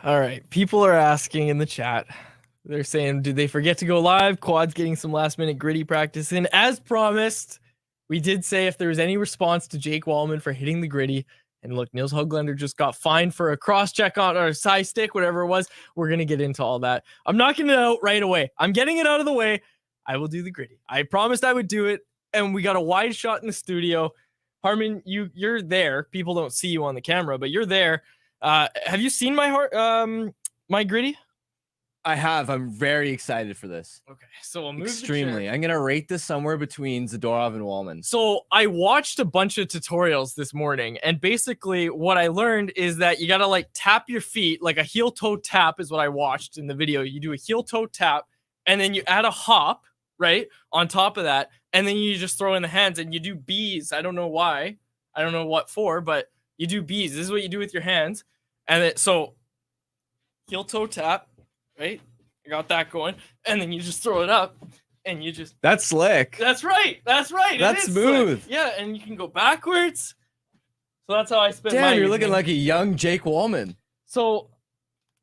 All right. People are asking in the chat. They're saying, did they forget to go live? Quad's getting some last minute gritty practice in. As promised, we did say if there was any response to Jake Walman for hitting the gritty, and look, Nils Höglander just got fined for a cross check on our side stick, whatever it was. We're going to get into all that. I'm knocking it out right away. I'm getting it out of the way. I will do the gritty. I promised I would do it. And we got a wide shot in the studio. Harman, you're there. People don't see you on the camera, but you're there. Have you seen my gritty? I have. I'm very excited for this. Okay, so we'll move extremely. I'm gonna rate this somewhere between Zadorov and Walman. So I watched a bunch of tutorials this morning, and basically what I learned is that you gotta like tap your feet, like a heel toe tap is what I watched in the video. You do a heel toe tap, and then you add a hop right on top of that, and then you just throw in the hands and you do B's. I don't know why. I don't know what for, but you do B's. This is what you do with your hands, and then so heel toe tap. Right? I got that going. And then you just throw it up and you just... That's slick. That's right. That's right. That's smooth. Slick. Yeah, and you can go backwards. So that's how I spend my Damn, you're evening. looking like a young Jake Walman. So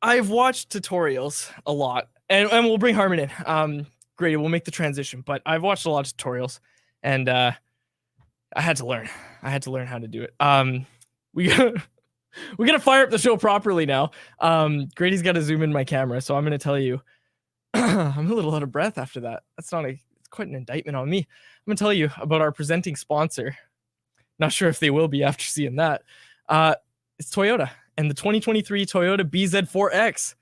I've watched tutorials a lot. And we'll bring Harman in. Great, we'll make the transition. But I've watched a lot of tutorials. And I had to learn. I had to learn how to do it. We're going to fire up the show properly now. Grady's got to zoom in my camera, so I'm going to tell you, I'm a little out of breath after that. It's quite an indictment on me. I'm going to tell you about our presenting sponsor. Not sure if they will be after seeing that. It's Toyota and the 2023 Toyota BZ4X.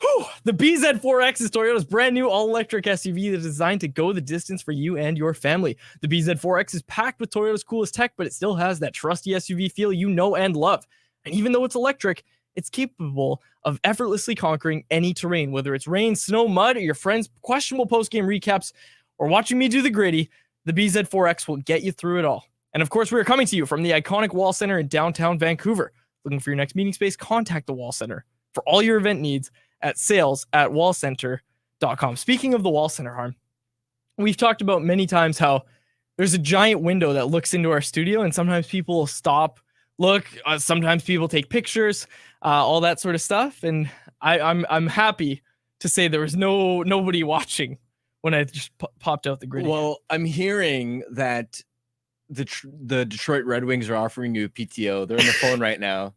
Whew, the BZ4X is Toyota's brand new all-electric SUV that is designed to go the distance for you and your family. The BZ4X is packed with Toyota's coolest tech, but it still has that trusty SUV feel you know and love. And even though it's electric, it's capable of effortlessly conquering any terrain, whether it's rain, snow, mud, or your friends' questionable post-game recaps, or watching me do the gritty, the BZ4X will get you through it all. And of course, we are coming to you from the iconic Wall Center in downtown Vancouver. Looking for your next meeting space? Contact the Wall Center for all your event needs at sales@wallcenter.com. Speaking of the Wall Center, Harm, we've talked about many times how there's a giant window that looks into our studio, and sometimes people will stop, look, sometimes people take pictures, all that sort of stuff. And I'm happy to say there was nobody watching when I just popped out the gritty. Well, I'm hearing that the Detroit Red Wings are offering you a PTO. They're on the phone right now.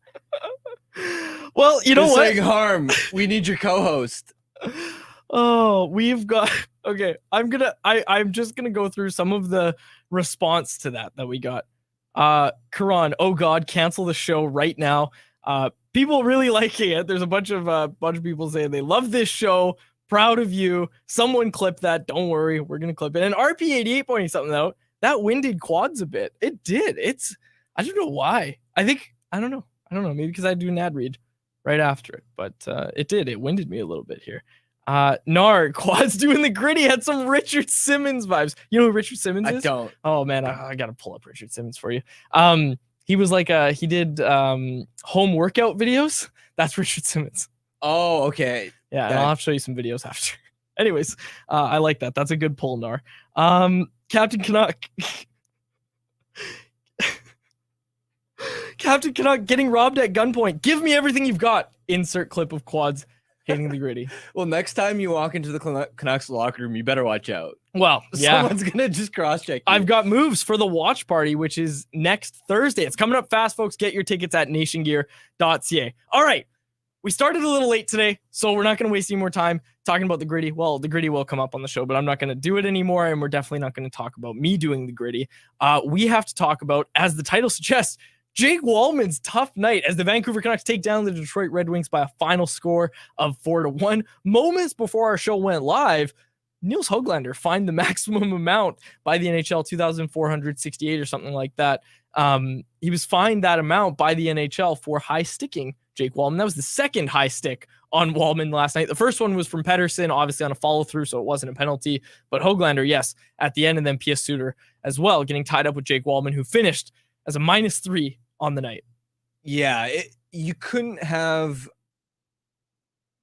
Well, you know what? Saying, Harm, we need your co-host. Oh, we've got... Okay, I'm just gonna go through some of the response to that we got. Karan, oh God, cancel the show right now. People really liking it. There's a bunch of people saying they love this show. Proud of you. Someone clip that. Don't worry, we're gonna clip it. And RP88 pointing something out. That winded Quads a bit. It did. I don't know why. I don't know. Maybe because I do an ad read right after it, but it did. It winded me a little bit here. Quads doing the gritty had some Richard Simmons vibes. You know who Richard Simmons is? I don't. Oh man, I gotta pull up Richard Simmons for you. He was like he did home workout videos. That's Richard Simmons. Oh, okay. Yeah, and I'll have to show you some videos after. Anyways, I like that. That's a good pull, Nar. Captain Canuck. Captain Canuck getting robbed at gunpoint. Give me everything you've got. Insert clip of Quads hitting the gritty. Well, next time you walk into the Canucks locker room, you better watch out. Well, yeah. Someone's going to just cross-check you. I've got moves for the watch party, which is next Thursday. It's coming up fast, folks. Get your tickets at nationgear.ca. All right. We started a little late today, so we're not going to waste any more time talking about the gritty. Well, the gritty will come up on the show, but I'm not going to do it anymore, and we're definitely not going to talk about me doing the gritty. We have to talk about, as the title suggests, Jake Walman's tough night as the Vancouver Canucks take down the Detroit Red Wings by a final score of 4-1. Moments before our show went live, Nils Höglander fined the maximum amount by the NHL, $2,468 or something like that. He was fined that amount by the NHL for high sticking Jake Walman. That was the second high stick on Walman last night. The first one was from Pettersson, obviously on a follow through, so it wasn't a penalty. But Höglander, yes, at the end, and then P.S. Suter as well, getting tied up with Jake Walman, who finished as a -3 on the night. Yeah, you couldn't have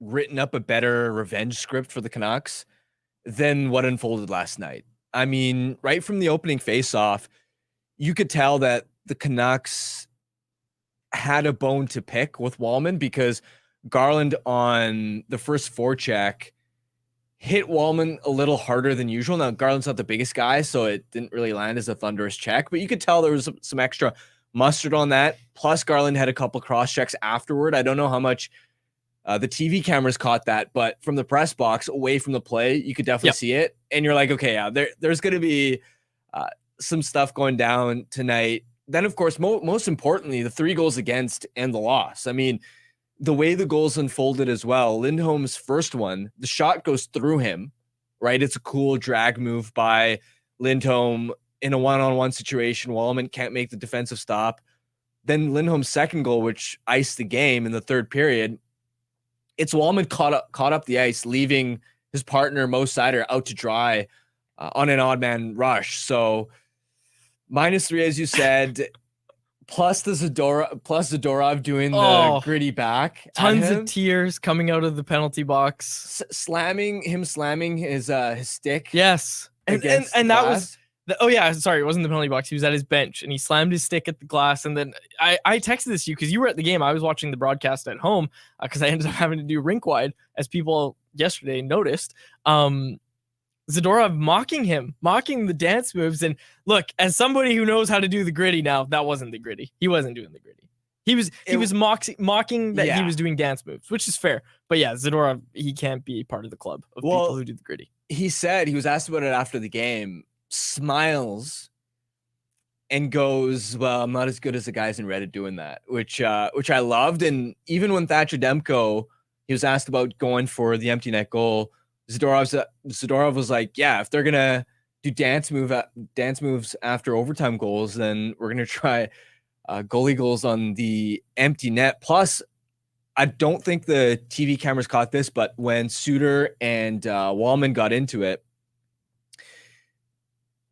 written up a better revenge script for the Canucks than what unfolded last night. I mean, right from the opening faceoff, you could tell that the Canucks had a bone to pick with Walman because Garland on the first forecheck hit Walman a little harder than usual. Now, Garland's not the biggest guy, so it didn't really land as a thunderous check, but you could tell there was some extra mustard on that. Plus, Garland had a couple cross checks afterward. I don't know how much the TV cameras caught that, but from the press box away from the play, you could definitely see it. And you're like, okay, yeah, there's going to be some stuff going down tonight. Then, of course, most importantly, the 3 goals against and the loss. I mean, the way the goals unfolded as well, Lindholm's first one, the shot goes through him, right? It's a cool drag move by Lindholm in a one-on-one situation. Walman can't make the defensive stop. Then Lindholm's second goal, which iced the game in the third period, it's Walman caught up the ice, leaving his partner, Mo Seider, out to dry on an odd man rush. So -3, as you said, plus Zadorov doing the gritty back. Tons of tears coming out of the penalty box. Slamming his stick. Yes. And that was... sorry, it wasn't the penalty box. He was at his bench and he slammed his stick at the glass. And then I texted this to you because you were at the game. I was watching the broadcast at home because I ended up having to do rink wide, as people yesterday noticed. Zadorov mocking the dance moves. And look, as somebody who knows how to do the gritty now, that wasn't the gritty. He wasn't doing the gritty. He was mocking that he was doing dance moves, which is fair. But yeah, Zadorov, he can't be part of the club of people who do the gritty. He said, he was asked about it after the game, smiles and goes, well, I'm not as good as the guys in red at doing that, which I loved. And even when Thatcher Demko, he was asked about going for the empty net goal, Zadorov was like, yeah, if they're gonna do dance moves after overtime goals, then we're gonna try goalie goals on the empty net. Plus, I don't think the TV cameras caught this, but when Suter and Walman got into it,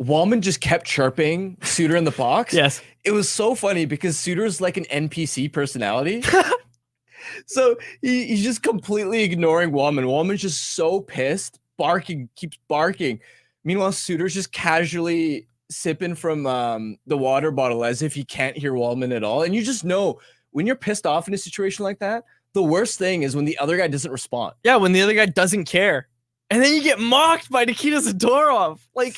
Walman just kept chirping Suter in the box. Yes. It was so funny because Suter's like an NPC personality. So he's just completely ignoring Walman. Walman's just so pissed, keeps barking. Meanwhile, Suter's just casually sipping from the water bottle as if he can't hear Walman at all. And you just know when you're pissed off in a situation like that, the worst thing is when the other guy doesn't respond. Yeah, when the other guy doesn't care. And then you get mocked by Nikita Zadorov. Like,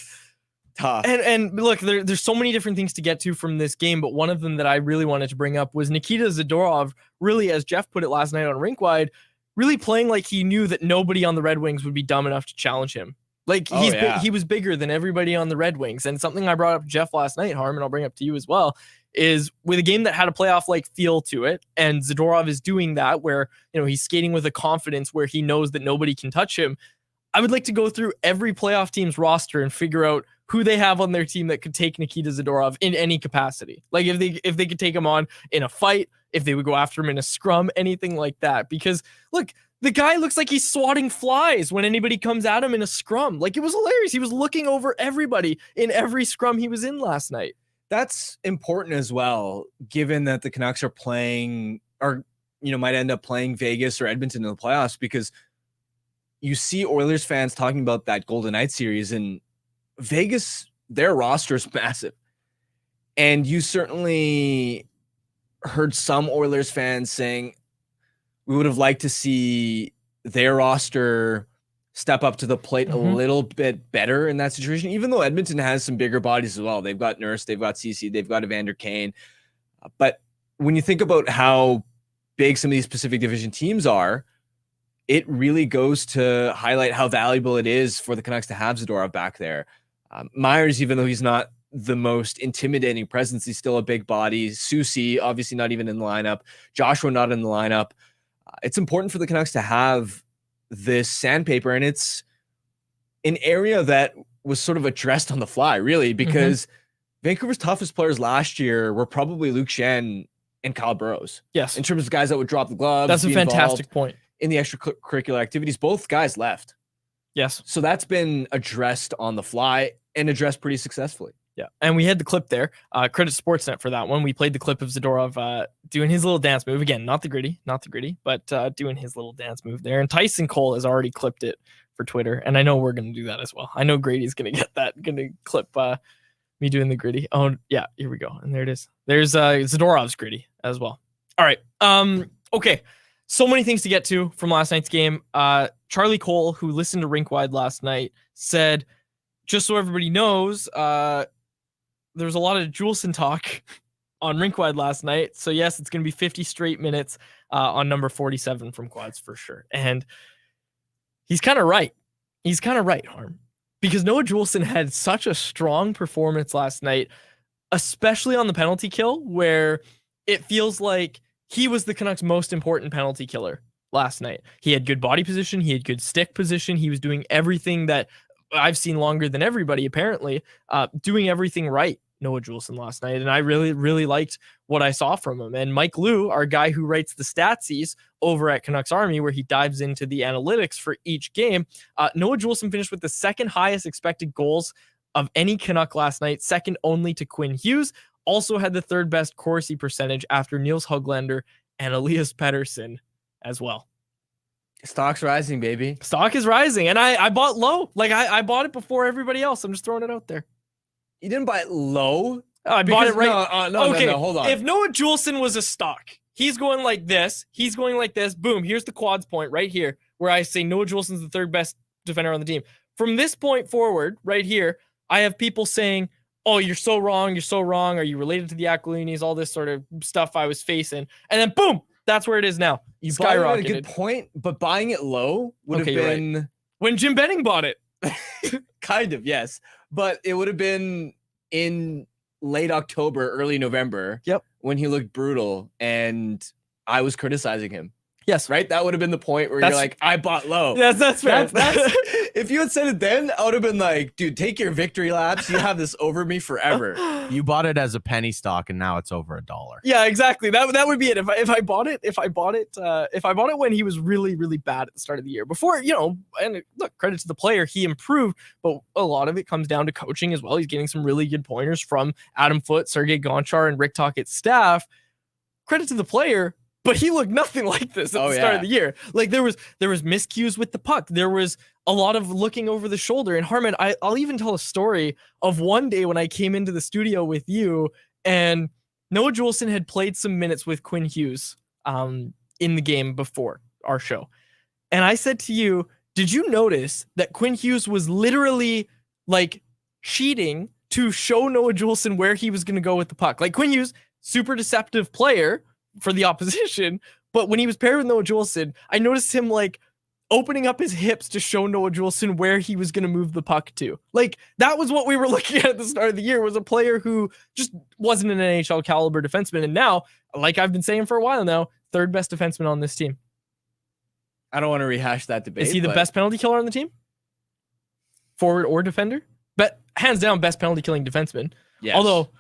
tough. And look, there's so many different things to get to from this game, but one of them that I really wanted to bring up was Nikita Zadorov, really, as Jeff put it last night on Rink Wide, really playing like he knew that nobody on the Red Wings would be dumb enough to challenge him. Like, he was bigger than everybody on the Red Wings. And something I brought up to Jeff last night, Harm, and I'll bring up to you as well, is with a game that had a playoff-like feel to it, and Zadorov is doing that where, he's skating with a confidence where he knows that nobody can touch him. I would like to go through every playoff team's roster and figure out who they have on their team that could take Nikita Zadorov in any capacity. Like if they could take him on in a fight, if they would go after him in a scrum, anything like that. Because look, the guy looks like he's swatting flies when anybody comes at him in a scrum. Like, it was hilarious. He was looking over everybody in every scrum he was in last night. That's important as well, given that the Canucks are playing, or might end up playing Vegas or Edmonton in the playoffs, because you see Oilers fans talking about that Golden Knights series, and Vegas, their roster is massive. And you certainly heard some Oilers fans saying we would have liked to see their roster step up to the plate a little bit better in that situation, even though Edmonton has some bigger bodies as well. They've got Nurse, they've got CC, they've got Evander Kane. But when you think about how big some of these Pacific Division teams are, it really goes to highlight how valuable it is for the Canucks to have Zadorov back there. Myers, even though he's not the most intimidating presence, he's still a big body. Susi, obviously not even in the lineup. Joshua not in the lineup. It's important for the Canucks to have this sandpaper, and it's an area that was sort of addressed on the fly, really, because Vancouver's toughest players last year were probably Luke Schenn and Kyle Burrows. Yes. In terms of guys that would drop the gloves. That's a fantastic point. In the extracurricular activities, both guys left. Yes. So that's been addressed on the fly and addressed pretty successfully. Yeah. And we had the clip there. Credit Sportsnet for that one. We played the clip of Zadorov doing his little dance move. Again, not the gritty, but doing his little dance move there. And Tyson Cole has already clipped it for Twitter. And I know we're going to do that as well. I know Grady's going to get that, going to clip me doing the gritty. Oh, yeah. Here we go. And there it is. There's Zadorov's gritty as well. All right. Okay. So many things to get to from last night's game. Charlie Cole, who listened to Rink Wide last night, said, just so everybody knows, there was a lot of Juulsen talk on Rink Wide last night. So yes, it's going to be 50 straight minutes on number 47 from Quads for sure. And he's kind of right. He's kind of right, Harm. Because Noah Juulsen had such a strong performance last night, especially on the penalty kill, where it feels like he was the Canucks' most important penalty killer last night. He had good body position. He had good stick position. He was doing everything that I've seen longer than everybody, apparently, doing everything right, Noah Juulsen last night. And I really, really liked what I saw from him. And Mike Liu, our guy who writes the statsies over at Canucks Army, where he dives into the analytics for each game, Noah Juulsen finished with the second highest expected goals of any Canuck last night, second only to Quinn Hughes. Also had the third best Corsi percentage after Niels Höglander and Elias Pettersson as well. Stock's rising, baby. Stock is rising. And I bought low. Like I bought it before everybody else. I'm just throwing it out there. You didn't buy it low? I bought it right. No, okay. no, hold on. If Noah Juulsen was a stock, he's going like this. He's going like this. Boom. Here's the quads point right here where I say Noah Juulsen's the third best defender on the team. From this point forward, right here, I have people saying, oh, you're so wrong. You're so wrong. Are you related to the Aquilinis? All this sort of stuff I was facing. And then boom, that's where it is now. You skyrocketed. bought it at a good point, but buying it low would have been... Right. When Jim Benning bought it. Kind of, yes. But it would have been in late October, early November. Yep. When he looked brutal and I was criticizing him. Yes. Right? That would have been the point where you're like, I bought low. Yes, that's fair. If you had said it then, I would have been like, dude, take your victory laps. You have this over me forever. You bought it as a penny stock and now it's over $1. Yeah, exactly. That would be it. If I bought it when he was really, really bad at the start of the year. Before, and look, credit to the player, he improved, but a lot of it comes down to coaching as well. He's getting some really good pointers from Adam Foote, Sergei Gonchar, and Rick Tocchet's staff. Credit to the player. But he looked nothing like this at the start of the year. Like there was miscues with the puck. There was a lot of looking over the shoulder. And Harman, I'll even tell a story of one day when I came into the studio with you and Noah Juulsen had played some minutes with Quinn Hughes in the game before our show. And I said to you, did you notice that Quinn Hughes was literally like cheating to show Noah Juulsen where he was going to go with the puck? Like Quinn Hughes, super deceptive player for the opposition, but when he was paired with Noah Juulsen, I noticed him like opening up his hips to show Noah Juulsen where he was going to move the puck to. Like that was what we were looking at the start of the year, was a player who just wasn't an NHL caliber defenseman. And now, like I've been saying for a while now, third best defenseman on this team. I don't want to rehash that debate. Is he the best penalty killer on the team? Forward or defender? But hands down, best penalty killing defenseman. Yes. Although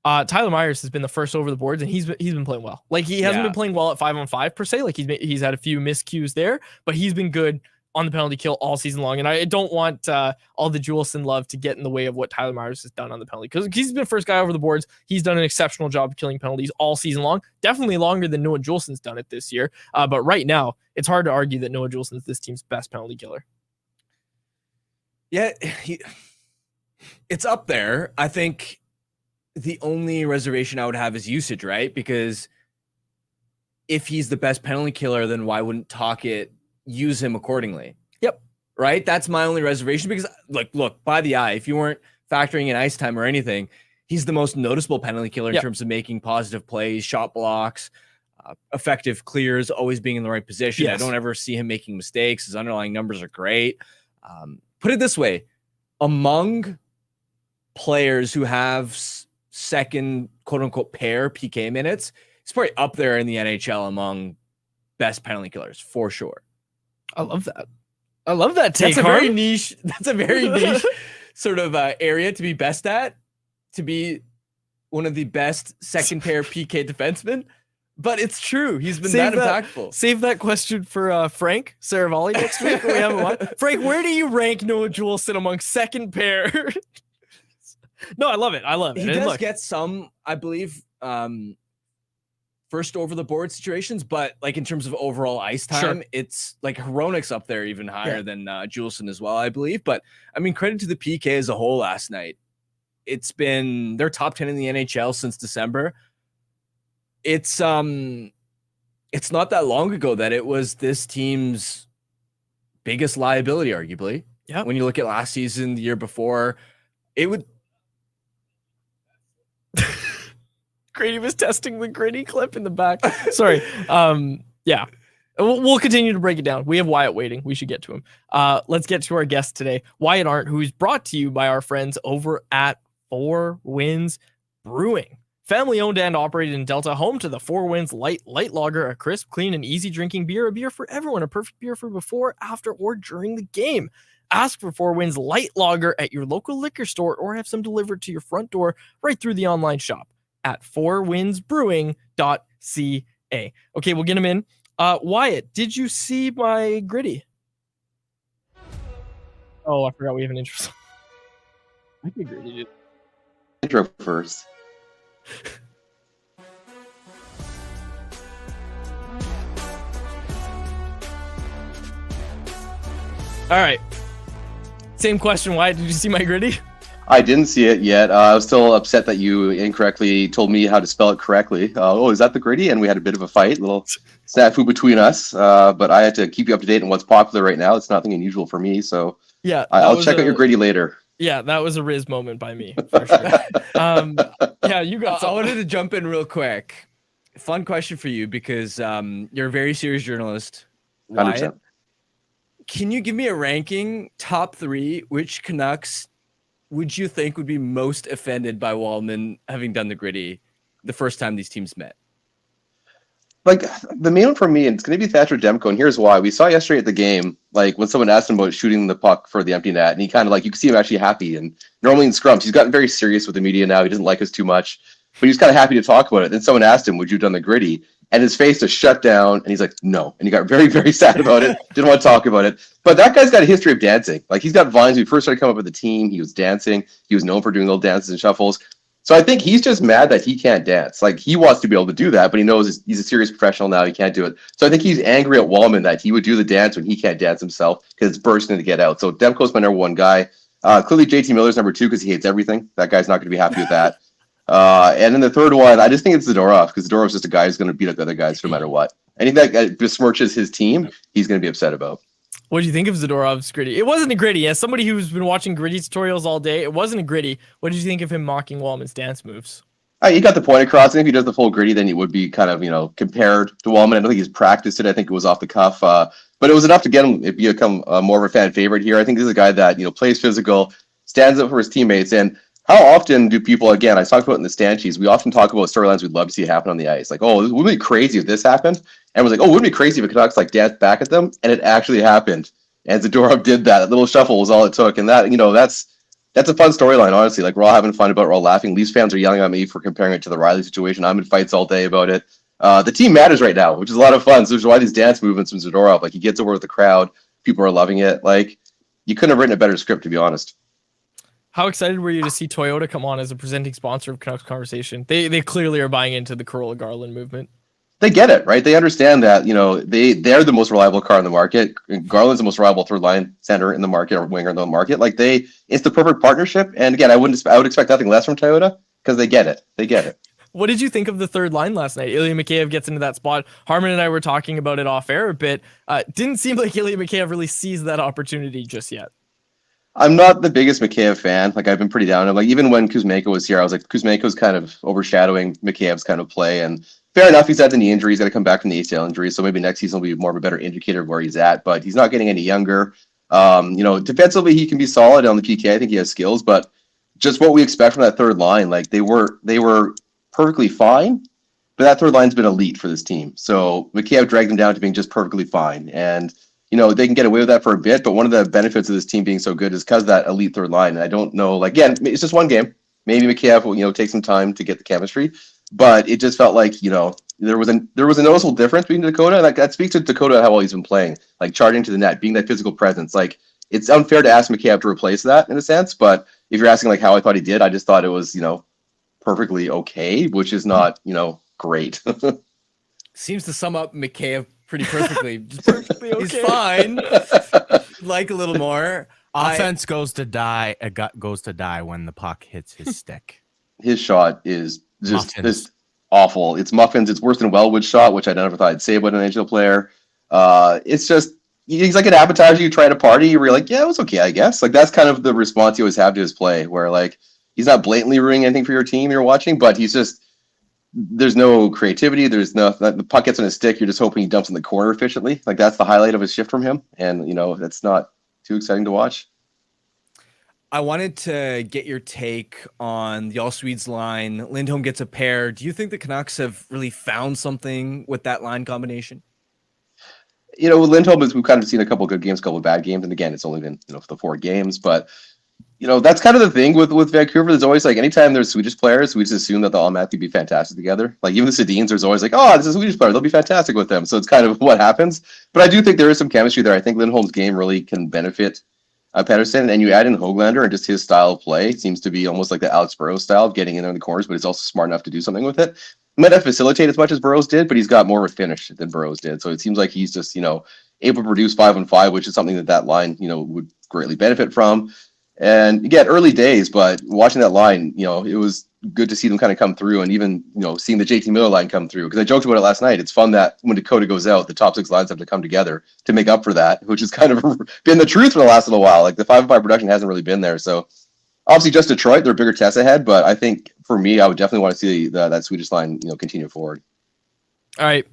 Tyler Myers has been the first over the boards, and he's been playing well. Like he hasn't been playing well at 5-on-5 per se. Like he's had a few miscues there, but he's been good on the penalty kill all season long. And I don't want all the Juulsen love to get in the way of what Tyler Myers has done on the penalty, because he's been first guy over the boards. He's done an exceptional job of killing penalties all season long. Definitely longer than Noah Juulsen's done it this year. But right now, it's hard to argue that Noah Juulsen is this team's best penalty killer. Yeah, it's up there. I think the only reservation I would have is usage, right? Because if he's the best penalty killer, then why wouldn't Tocchet use him accordingly? Yep. Right? That's my only reservation, because like, look, by the eye, if you weren't factoring in ice time or anything, he's the most noticeable penalty killer in terms of making positive plays, shot blocks, effective clears, always being in the right position. Yes. I don't ever see him making mistakes. His underlying numbers are great. Put it this way, among players who have second quote unquote pair PK minutes, he's probably up there in the NHL among best penalty killers for sure. I love that. I love that take. That's a very niche sort of area to be best at, to be one of the best second pair PK defensemen. But it's true. He's been that impactful. Save that question for Frank Saravalli next week when we have him on. Frank, where do you rank Noah Juulsen among second pair? No, I love it. He does get some, I believe, first over the board situations, but like in terms of overall ice time, it's like Hronik's up there even higher than Juulsen as well, I believe. But I mean, credit to the PK as a whole last night. It's been their top 10 in the NHL since December. It's it's not that long ago that it was this team's biggest liability, arguably. Yeah. When you look at last season, the year before, it would. Grady was testing the Gritty clip in the back. Sorry. Yeah. We'll continue to break it down. We have Wyatt waiting. We should get to him. Let's get to our guest today, Wyatt Arndt, who's brought to you by our friends over at Four Winds Brewing. Family owned and operated in Delta, home to the Four Winds Light Lager, a crisp, clean, and easy drinking beer, a beer for everyone, a perfect beer for before, after, or during the game. Ask for Four Winds Light Lager at your local liquor store or have some delivered to your front door right through the online shop at fourwindsbrewing.ca. Okay, we'll get him in. Wyatt, did you see my Gritty? Oh, I forgot we have an intro song. I think Gritty did. Intro first. All right. Same question. Wyatt, did you see my Gritty? I didn't see it yet. I was still upset that you incorrectly told me how to spell it correctly. Is that the Gritty? And we had a bit of a fight, a little snafu between us. But I had to keep you up to date on what's popular right now. It's nothing unusual for me. So yeah, I'll check out your Gritty later. Yeah, that was a Riz moment by me, for sure. Yeah, you got. I wanted to jump in real quick. Fun question for you because you're a very serious journalist. 100%. Can you give me a ranking, top 3, which Canucks would you think would be most offended by Walman having done the Gritty the first time these teams met? Like, the main one for me, and it's going to be Thatcher Demko, and here's why. We saw yesterday at the game, like, when someone asked him about shooting the puck for the empty net, and he kind of, like, you can see him actually happy, and normally in scrums, he's gotten very serious with the media now. He doesn't like us too much, but he's kind of happy to talk about it. Then someone asked him, would you have done the Gritty? And his face just shut down, and he's like, no. And he got very, very sad about it, didn't want to talk about it. But that guy's got a history of dancing. Like, he's got vines. When he first started coming up with the team, he was dancing. He was known for doing little dances and shuffles. So I think he's just mad that he can't dance. Like, he wants to be able to do that, but he knows he's a serious professional now. He can't do it. So I think he's angry at Walman that he would do the dance when he can't dance himself because it's bursting to get out. So Demko's my number 1 guy. Clearly, JT Miller's number 2 because he hates everything. That guy's not going to be happy with that. And then the third one, I just think it's Zadorov because Zadorov's just a guy who's going to beat up the other guys no matter what. Anything that besmirches his team, he's going to be upset about. What do you think of Zadorov's Gritty? It wasn't a Gritty. As somebody who's been watching Gritty tutorials all day, it wasn't a Gritty. What did you think of him mocking Walman's dance moves? He got the point across. And if he does the full Gritty, then he would be kind of, compared to Walman. I don't think he's practiced it. I think it was off the cuff. But it was enough to get him become more of a fan favorite here. I think this is a guy that, plays physical, stands up for his teammates. And how often do people, again, I talked about it in the Stanchies, we often talk about storylines we'd love to see happen on the ice. Like, it would be crazy if this happened. And it was like, wouldn't it be crazy if the Canucks danced back at them? And it actually happened. And Zadorov did that. That little shuffle was all it took. And that, that's a fun storyline, honestly. Like, we're all having fun about it. We're all laughing. Leafs fans are yelling at me for comparing it to the Riley situation. I'm in fights all day about it. The team matters right now, which is a lot of fun. So there's why these dance movements from Zadorov, like, he gets over with the crowd. People are loving it. Like, you couldn't have written a better script, to be honest. How excited were you to see Toyota come on as a presenting sponsor of Canucks Conversation? They clearly are buying into the Corolla Garland movement. They get it, right? They understand that, they're the most reliable car in the market. Garland's the most reliable third line center in the market or winger in the market. It's the perfect partnership. And again, I would expect nothing less from Toyota because they get it. They get it. What did you think of the third line last night? Ilya Mikheyev gets into that spot. Harmon and I were talking about it off air a bit. Didn't seem like Ilya Mikheyev really seized that opportunity just yet. I'm not the biggest Mikheyev fan. I've been pretty down on him. Even when Kuzmenko was here, I was like, Kuzmenko's kind of overshadowing Mikheyev's kind of play. And fair enough, he's had the knee injury. He's got to come back from the ACL injury. So maybe next season will be more of a better indicator of where he's at. But he's not getting any younger. Defensively, he can be solid on the PK. I think he has skills. But just what we expect from that third line, they were perfectly fine. But that third line's been elite for this team. So Mikheyev dragged them down to being just perfectly fine. And they can get away with that for a bit, but one of the benefits of this team being so good is because of that elite third line. And I don't know, again, it's just one game. Maybe Mikheyev will, take some time to get the chemistry, but it just felt like, there was a noticeable difference between Dakota. That speaks to Dakota how well he's been playing, charging to the net, being that physical presence. It's unfair to ask Mikheyev to replace that in a sense, but if you're asking how I thought he did, I just thought it was, perfectly okay, which is not, great. Seems to sum up Mikheyev pretty perfectly. Just perfectly okay. He's fine. A little more. Offense goes to die when the puck hits his stick. His shot is just awful. It's muffins. It's worse than Wellwood's shot, which I never thought I'd say about an NHL player. It's just he's like an appetizer you try at a party. You're like, yeah, it was okay, I guess. Like that's kind of the response you always have to his play, where like he's not blatantly ruining anything for your team you're watching, but he's just there's no creativity. There's no the puck gets on his stick. You're just hoping he dumps in the corner efficiently. Like that's the highlight of his shift from him, and that's not too exciting to watch. I wanted to get your take on the All Swedes line. Lindholm gets a pair. Do you think the Canucks have really found something with that line combination? With Lindholm, we've kind of seen a couple of good games, a couple of bad games, and again, it's only been the 4 games, but that's kind of the thing with Vancouver. There's always like anytime there's Swedish players, we just assume that they'll automatically be fantastic together. Like even the Sedins, there's always like, oh, this is a Swedish player, they'll be fantastic with them. So it's kind of what happens. But I do think there is some chemistry there. I think Lindholm's game really can benefit Pettersson, and you add in Höglander and just his style of play seems to be almost like the Alex Burrows style of getting in there in the corners, but he's also smart enough to do something with it. He might not facilitate as much as Burrows did, but he's got more of a finish than Burrows did. So it seems like he's just, able to produce 5-on-5, which is something that line, would greatly benefit from. And again, early days, but watching that line, it was good to see them kind of come through, and even seeing the JT Miller line come through, because I joked about it last night. It's fun that when Dakota goes out, the top 6 lines have to come together to make up for that, which has kind of been the truth for the last little while. Like the 5-on-5 production hasn't really been there. So obviously just Detroit, they're bigger tests ahead, but I think for me, I would definitely want to see that Swedish line continue forward. All right,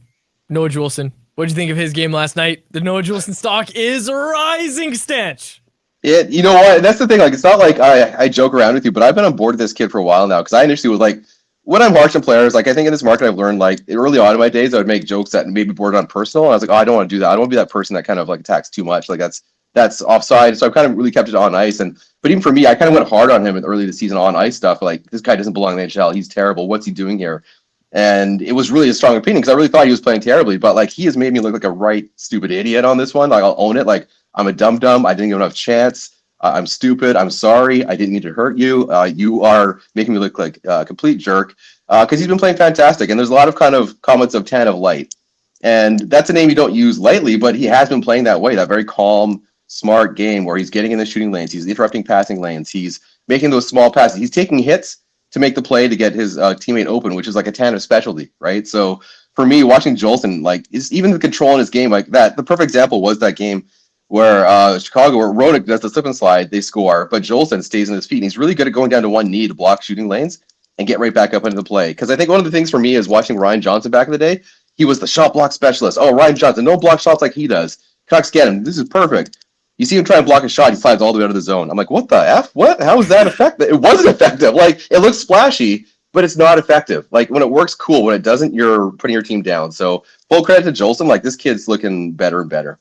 Noah Juulsen, what did you think of his game last night? The Noah Juulsen stock is rising, Stench. You know what? That's the thing. Like, it's not like I joke around with you, but I've been on board with this kid for a while now. Because I initially was like, when I'm watching players, like I think in this market I've learned, like early on in my days, I would make jokes that maybe bordered on personal. And I was like, oh, I don't want to do that. I don't want to be that person that kind of like attacks too much. Like that's offside. So I've kind of really kept it on ice. But even for me, I kind of went hard on him in early the season on ice stuff. Like this guy doesn't belong in the NHL. He's terrible. What's he doing here? And it was really a strong opinion because I really thought he was playing terribly. But like he has made me look like a right stupid idiot on this one. Like I'll own it. Like I'm a dum-dum. I didn't give enough chance. I'm stupid. I'm sorry. I didn't mean to hurt you. You are making me look like a complete jerk because he's been playing fantastic. And there's a lot of kind of comments of 10 of light. And that's a name you don't use lightly, but he has been playing that way, that very calm, smart game where he's getting in the shooting lanes. He's interrupting passing lanes. He's making those small passes. He's taking hits to make the play to get his teammate open, which is like a Tanev specialty, right? So for me, watching Juulsen, like is even the control in his game like that. The perfect example was that game where Chicago, where Rodick does the slip and slide, they score, but Juulsen stays on his feet. And he's really good at going down to one knee to block shooting lanes and get right back up into the play. Because I think one of the things for me is watching Ryan Johnson back in the day, he was the shot block specialist. Oh, Ryan Johnson, no block shots like he does. Canucks get him. This is perfect. You see him try and block a shot, he slides all the way out of the zone. I'm like, what the F? What? How is that effective? It wasn't effective. Like, it looks splashy, but it's not effective. Like, when it works, cool. When it doesn't, you're putting your team down. So, full credit to Juulsen. Like, this kid's looking better and better.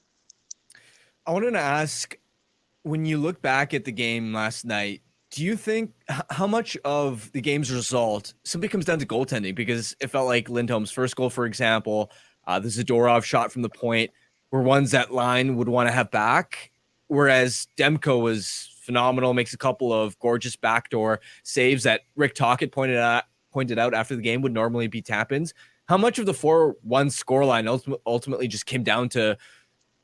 I wanted to ask, when you look back at the game last night, do you think how much of the game's result simply comes down to goaltending? Because it felt like Lindholm's first goal, for example, the Zadorov shot from the point were ones that line would want to have back, whereas Demko was phenomenal, makes a couple of gorgeous backdoor saves that Rick Tocchet pointed out after the game would normally be tap-ins. How much of the 4-1 scoreline ultimately just came down to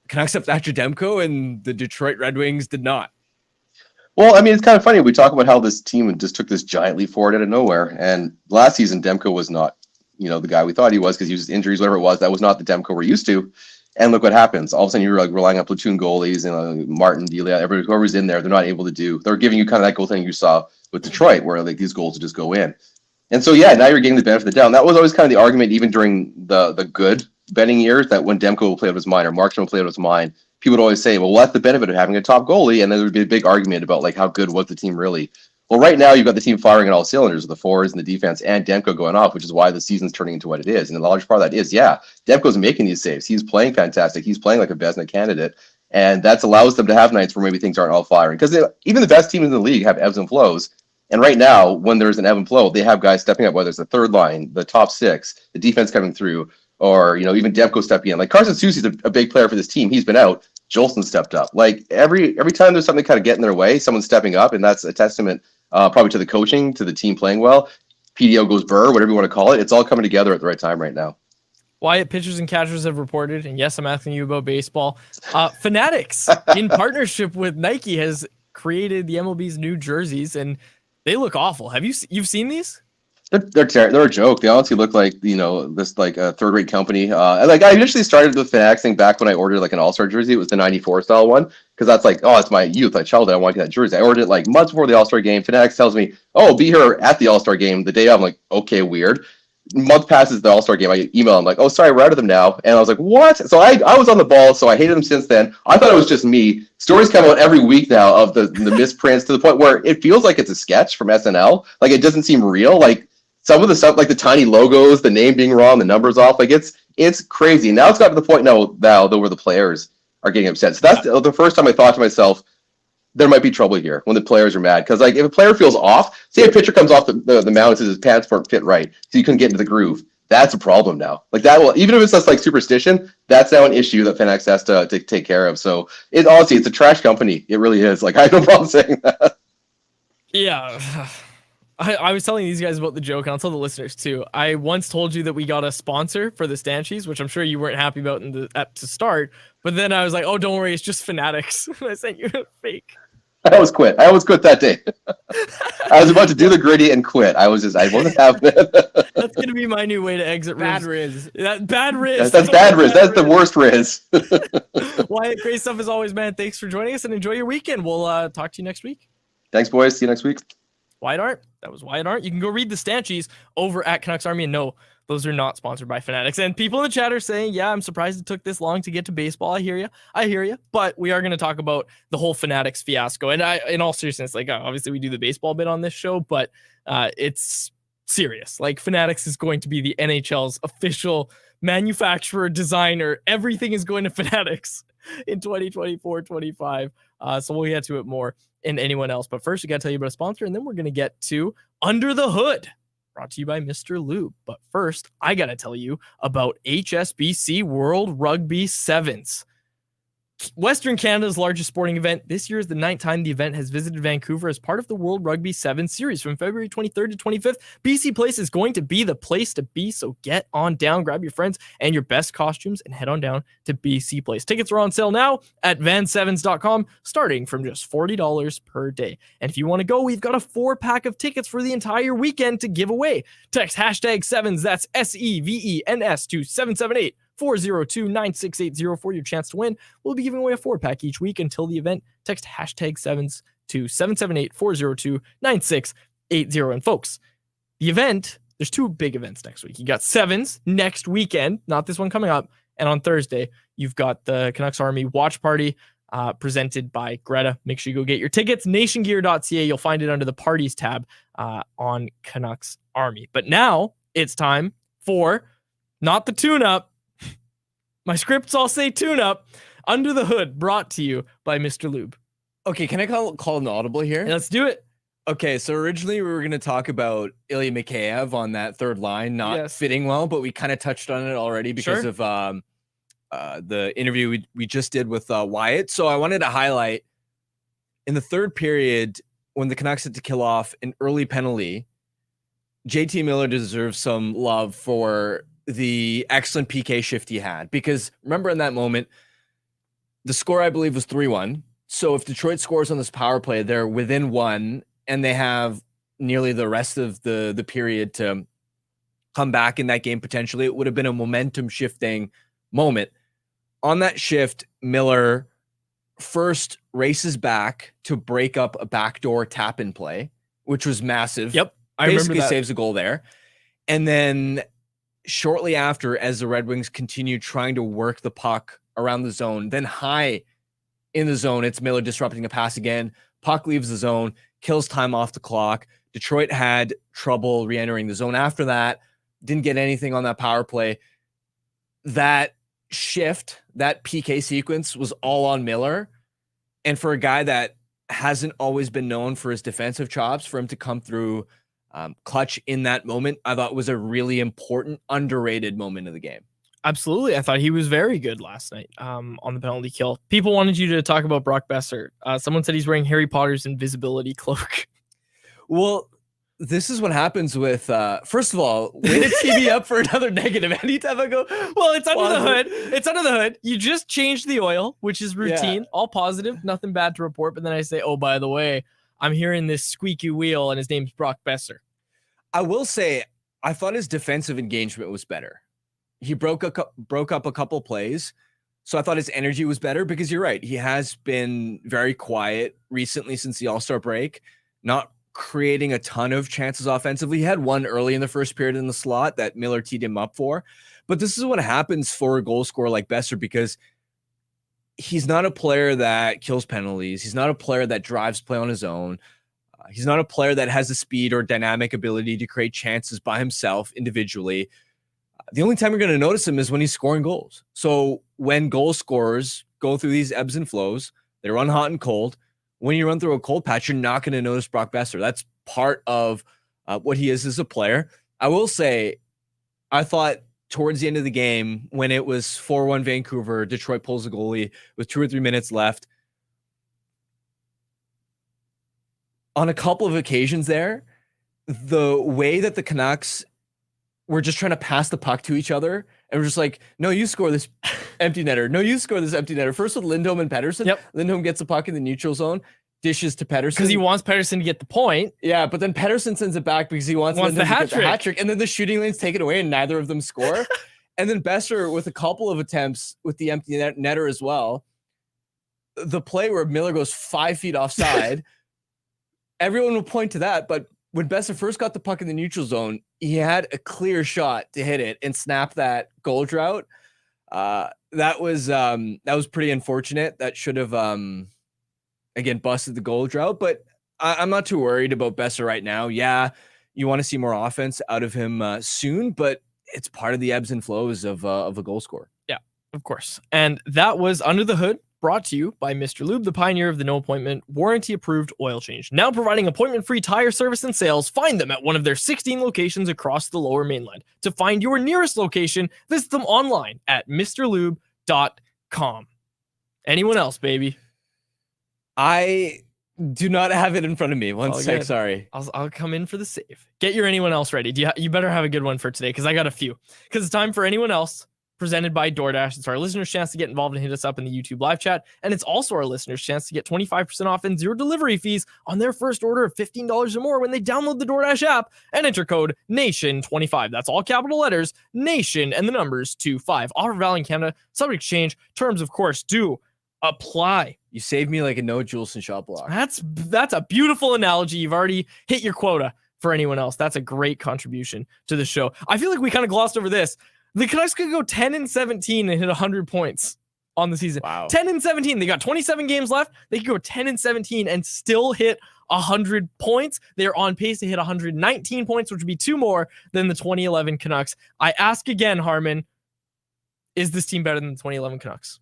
Canucks up after Demko and the Detroit Red Wings did not? Well, I mean, it's kind of funny. We talk about how this team just took this giant leap forward out of nowhere. And last season, Demko was not, the guy we thought he was because he was injuries, whatever it was. That was not the Demko we're used to. And look what happens. All of a sudden, you're like relying on platoon goalies and Martin, Delia, whoever's in there. They're not able to do. They're giving you kind of that goal thing you saw with Detroit, where like these goals would just go in. And so, yeah, now you're getting the benefit of the doubt. And that was always kind of the argument, even during the good betting years, that when Demko will play out of his mind or Markstrom will play out of his mind, people would always say, well, that's the benefit of having a top goalie. And then there would be a big argument about like how good was the team really. Well, right now you've got the team firing on all cylinders with the forwards and the defense and Demko going off, which is why the season's turning into what it is. And the large part of that is, yeah, Demko's making these saves. He's playing fantastic. He's playing like a Vezina candidate. And that allows them to have nights where maybe things aren't all firing. Because even the best teams in the league have ebbs and flows. And right now, when there's an ebb and flow, they have guys stepping up, whether it's the third line, the top 6, the defense coming through, or, even Demko stepping in. Like Carson Soucy's a big player for this team. He's been out. Juulsen stepped up. Like every time there's something kind of getting in their way, someone's stepping up, and that's a testament probably to the coaching, to the team playing well. PDO goes burr, whatever you want to call it. It's all coming together at the right time right now. Wyatt, pitchers and catchers have reported, and yes, I'm asking you about baseball. Fanatics, in partnership with Nike, has created the MLB's new jerseys, and they look awful. You've seen these? They're a joke. They honestly look like this like a third-rate company. Like I initially started with Fanatics thing back when I ordered like an All-Star jersey. It was the '94 style one because that's like, oh, it's my youth, my childhood. I want to get that jersey. I ordered it like months before the All-Star game. Fanatics tells me, oh, be here at the All-Star game the day of. I'm like, okay, weird. Month passes the All-Star game. I email them like, oh, sorry, we're out of them now. And I was like, what? So I was on the ball, so I hated them since then. I thought it was just me. Stories come out every week now of the misprints to the point where it feels like it's a sketch from SNL. Like it doesn't seem real. Like some of the stuff, like the tiny logos, the name being wrong, the numbers off, like it's crazy. Now it's got to the point now where the players are getting upset. So that's the first time I thought to myself, there might be trouble here when the players are mad. Because like if a player feels off, say a pitcher comes off the mound and says his pants weren't fit right, so you couldn't get into the groove. That's a problem now. Like that will, even if it's just like superstition, that's now an issue that Fanatics has to take care of. So honestly, it's a trash company. It really is. Like I have no problem saying that. Yeah. I was telling these guys about the joke, and I'll tell the listeners too. I once told you that we got a sponsor for the Stanchies, which I'm sure you weren't happy about to start. But then I was like, oh, don't worry, it's just Fanatics. I sent you a fake. I always quit that day. I was about to do the gritty and quit. I wasn't having it. That's going to be my new way to exit Bad Riz. Bad Riz. That's bad Riz. That's the worst Riz. Wyatt, great stuff as always, man. Thanks for joining us and enjoy your weekend. We'll talk to you next week. Thanks, boys. See you next week. Wyatt Arndt. That was Wyatt Arndt. You can go read the Stanchies over at Canucks Army. And no, those are not sponsored by Fanatics. And people in the chat are saying, yeah, I'm surprised it took this long to get to baseball. I hear you. But we are going to talk about the whole Fanatics fiasco. And in all seriousness, like obviously we do the baseball bit on this show, but it's serious. Like Fanatics is going to be the NHL's official manufacturer, designer. Everything is going to Fanatics in 2024-25. So we'll get to it more in anyone else. But first, we got to tell you about a sponsor, and then we're going to get to Under the Hood, brought to you by Mr. Lube. But first, I got to tell you about HSBC World Rugby Sevens. Western Canada's largest sporting event. This year is the 9th time the event has visited Vancouver as part of the World Rugby Sevens series from February 23rd to 25th. BC Place is going to be the place to be, so get on down, grab your friends and your best costumes, and head on down to BC Place. Tickets are on sale now at vansevens.com, starting from just $40 per day. And if you want to go, we've got a 4-pack of tickets for the entire weekend to give away. Text #sevens, that's SEVENS, to 778 402-9680 for your chance to win. We'll be giving away a 4-pack each week until the event. Text #sevens to 778-402-9680. And folks, the event, there's 2 big events next week. You got Sevens next weekend, not this one coming up. And on Thursday, you've got the Canucks Army watch party presented by Greta. Make sure you go get your tickets. Nationgear.ca. You'll find it under the parties tab on Canucks Army. But now it's time for not the tune-up. My scripts all say tune-up. Under the Hood, brought to you by Mr. Lube. Okay, can I call an audible here? Let's do it. Okay, so originally we were going to talk about Ilya Mikheyev on that third line not fitting well, but we kind of touched on it already because of the interview we just did with Wyatt. So I wanted to highlight in the third period when the Canucks had to kill off an early penalty, JT Miller deserves some love for the excellent PK shift he had, because remember in that moment, the score I believe was 3-1. So if Detroit scores on this power play, they're within 1 and they have nearly the rest of the period to come back in that game potentially. It would have been a momentum shifting moment. On that shift, Miller first races back to break up a backdoor tap in play, which was massive. Yep. I Basically remember that. Saves a goal there. And then shortly after, as the Red Wings continue trying to work the puck around the zone, then high in the zone, it's Miller disrupting a pass again. Puck leaves the zone, kills time off the clock. Detroit had trouble re-entering the zone after that. Didn't get anything on that power play. That shift, that PK sequence was all on Miller. And for a guy that hasn't always been known for his defensive chops, for him to come through clutch in that moment, I thought was a really important, underrated moment of the game. Absolutely. I thought he was very good last night on the penalty kill. People wanted you to talk about Brock Besser. Someone said he's wearing Harry Potter's invisibility cloak. Well, this is what happens with, first of all, way to tee me up for another negative. Anytime I go, well, it's under the hood. It's under the hood. You just changed the oil, which is routine, all positive, nothing bad to report. But then I say, oh, by the way, I'm hearing this squeaky wheel and his name's Brock Besser. I will say, I thought his defensive engagement was better. He broke up a couple plays. So I thought his energy was better because you're right. He has been very quiet recently since the All-Star break, not creating a ton of chances offensively. He had one early in the first period in the slot that Miller teed him up for. But this is what happens for a goal scorer like Boeser, because he's not a player that kills penalties. He's not a player that drives play on his own. He's not a player that has the speed or dynamic ability to create chances by himself individually. The only time you're going to notice him is when he's scoring goals. So when goal scorers go through these ebbs and flows, they run hot and cold. When you run through a cold patch, you're not going to notice Brock Boeser. That's part of what he is as a player. I will say, I thought towards the end of the game, when it was 4-1 Vancouver, Detroit pulls the goalie with 2 or 3 minutes left. On a couple of occasions there, the way that the Canucks were just trying to pass the puck to each other, and we're just like, no, you score this empty netter. No, you score this empty netter. First with Lindholm and Pettersson. Yep. Lindholm gets the puck in the neutral zone, dishes to Pettersson. Because he wants Pettersson to get the point. Yeah, but then Pettersson sends it back because he wants Lindholm the to hat get the hat trick. And then the shooting lane's taken away and neither of them score. And then Boeser with a couple of attempts with the empty netter as well. The play where Miller goes 5 feet offside, everyone will point to that, but when Boeser first got the puck in the neutral zone, he had a clear shot to hit it and snap that goal drought. That was pretty unfortunate. That should have again busted the goal drought. But I'm not too worried about Boeser right now. Yeah, you want to see more offense out of him soon, but it's part of the ebbs and flows of a goal scorer. Yeah, of course. And that was Under the Hood, brought to you by Mr. Lube, the pioneer of the no appointment, warranty-approved oil change. Now providing appointment-free tire service and sales. Find them at one of their 16 locations across the Lower Mainland. To find your nearest location, visit them online at mrlube.com. Anyone else, baby? I do not have it in front of me. One All sec, good. sorry. I'll come in for the save. Get your anyone else ready. You better have a good one for today, because I got a few. Because it's time for anyone else, presented by DoorDash. It's our listeners' chance to get involved and hit us up in the YouTube live chat. And it's also our listeners' chance to get 25% off and 0 delivery fees on their first order of $15 or more when they download the DoorDash app and enter code NATION25. That's all capital letters, NATION, and the numbers 25. Offer valid in Canada. Subject to change. Terms, of course, do apply. You saved me like a no Juulsen shot block. That's a beautiful analogy. You've already hit your quota for anyone else. That's a great contribution to the show. I feel like we kind of glossed over this. The Canucks could go 10-17 and hit 100 points on the season. Wow. 10-17. They got 27 games left. They could go 10-17 and still hit 100 points. They're on pace to hit 119 points, which would be 2 more than the 2011 Canucks. I ask again, Harmon, is this team better than the 2011 Canucks?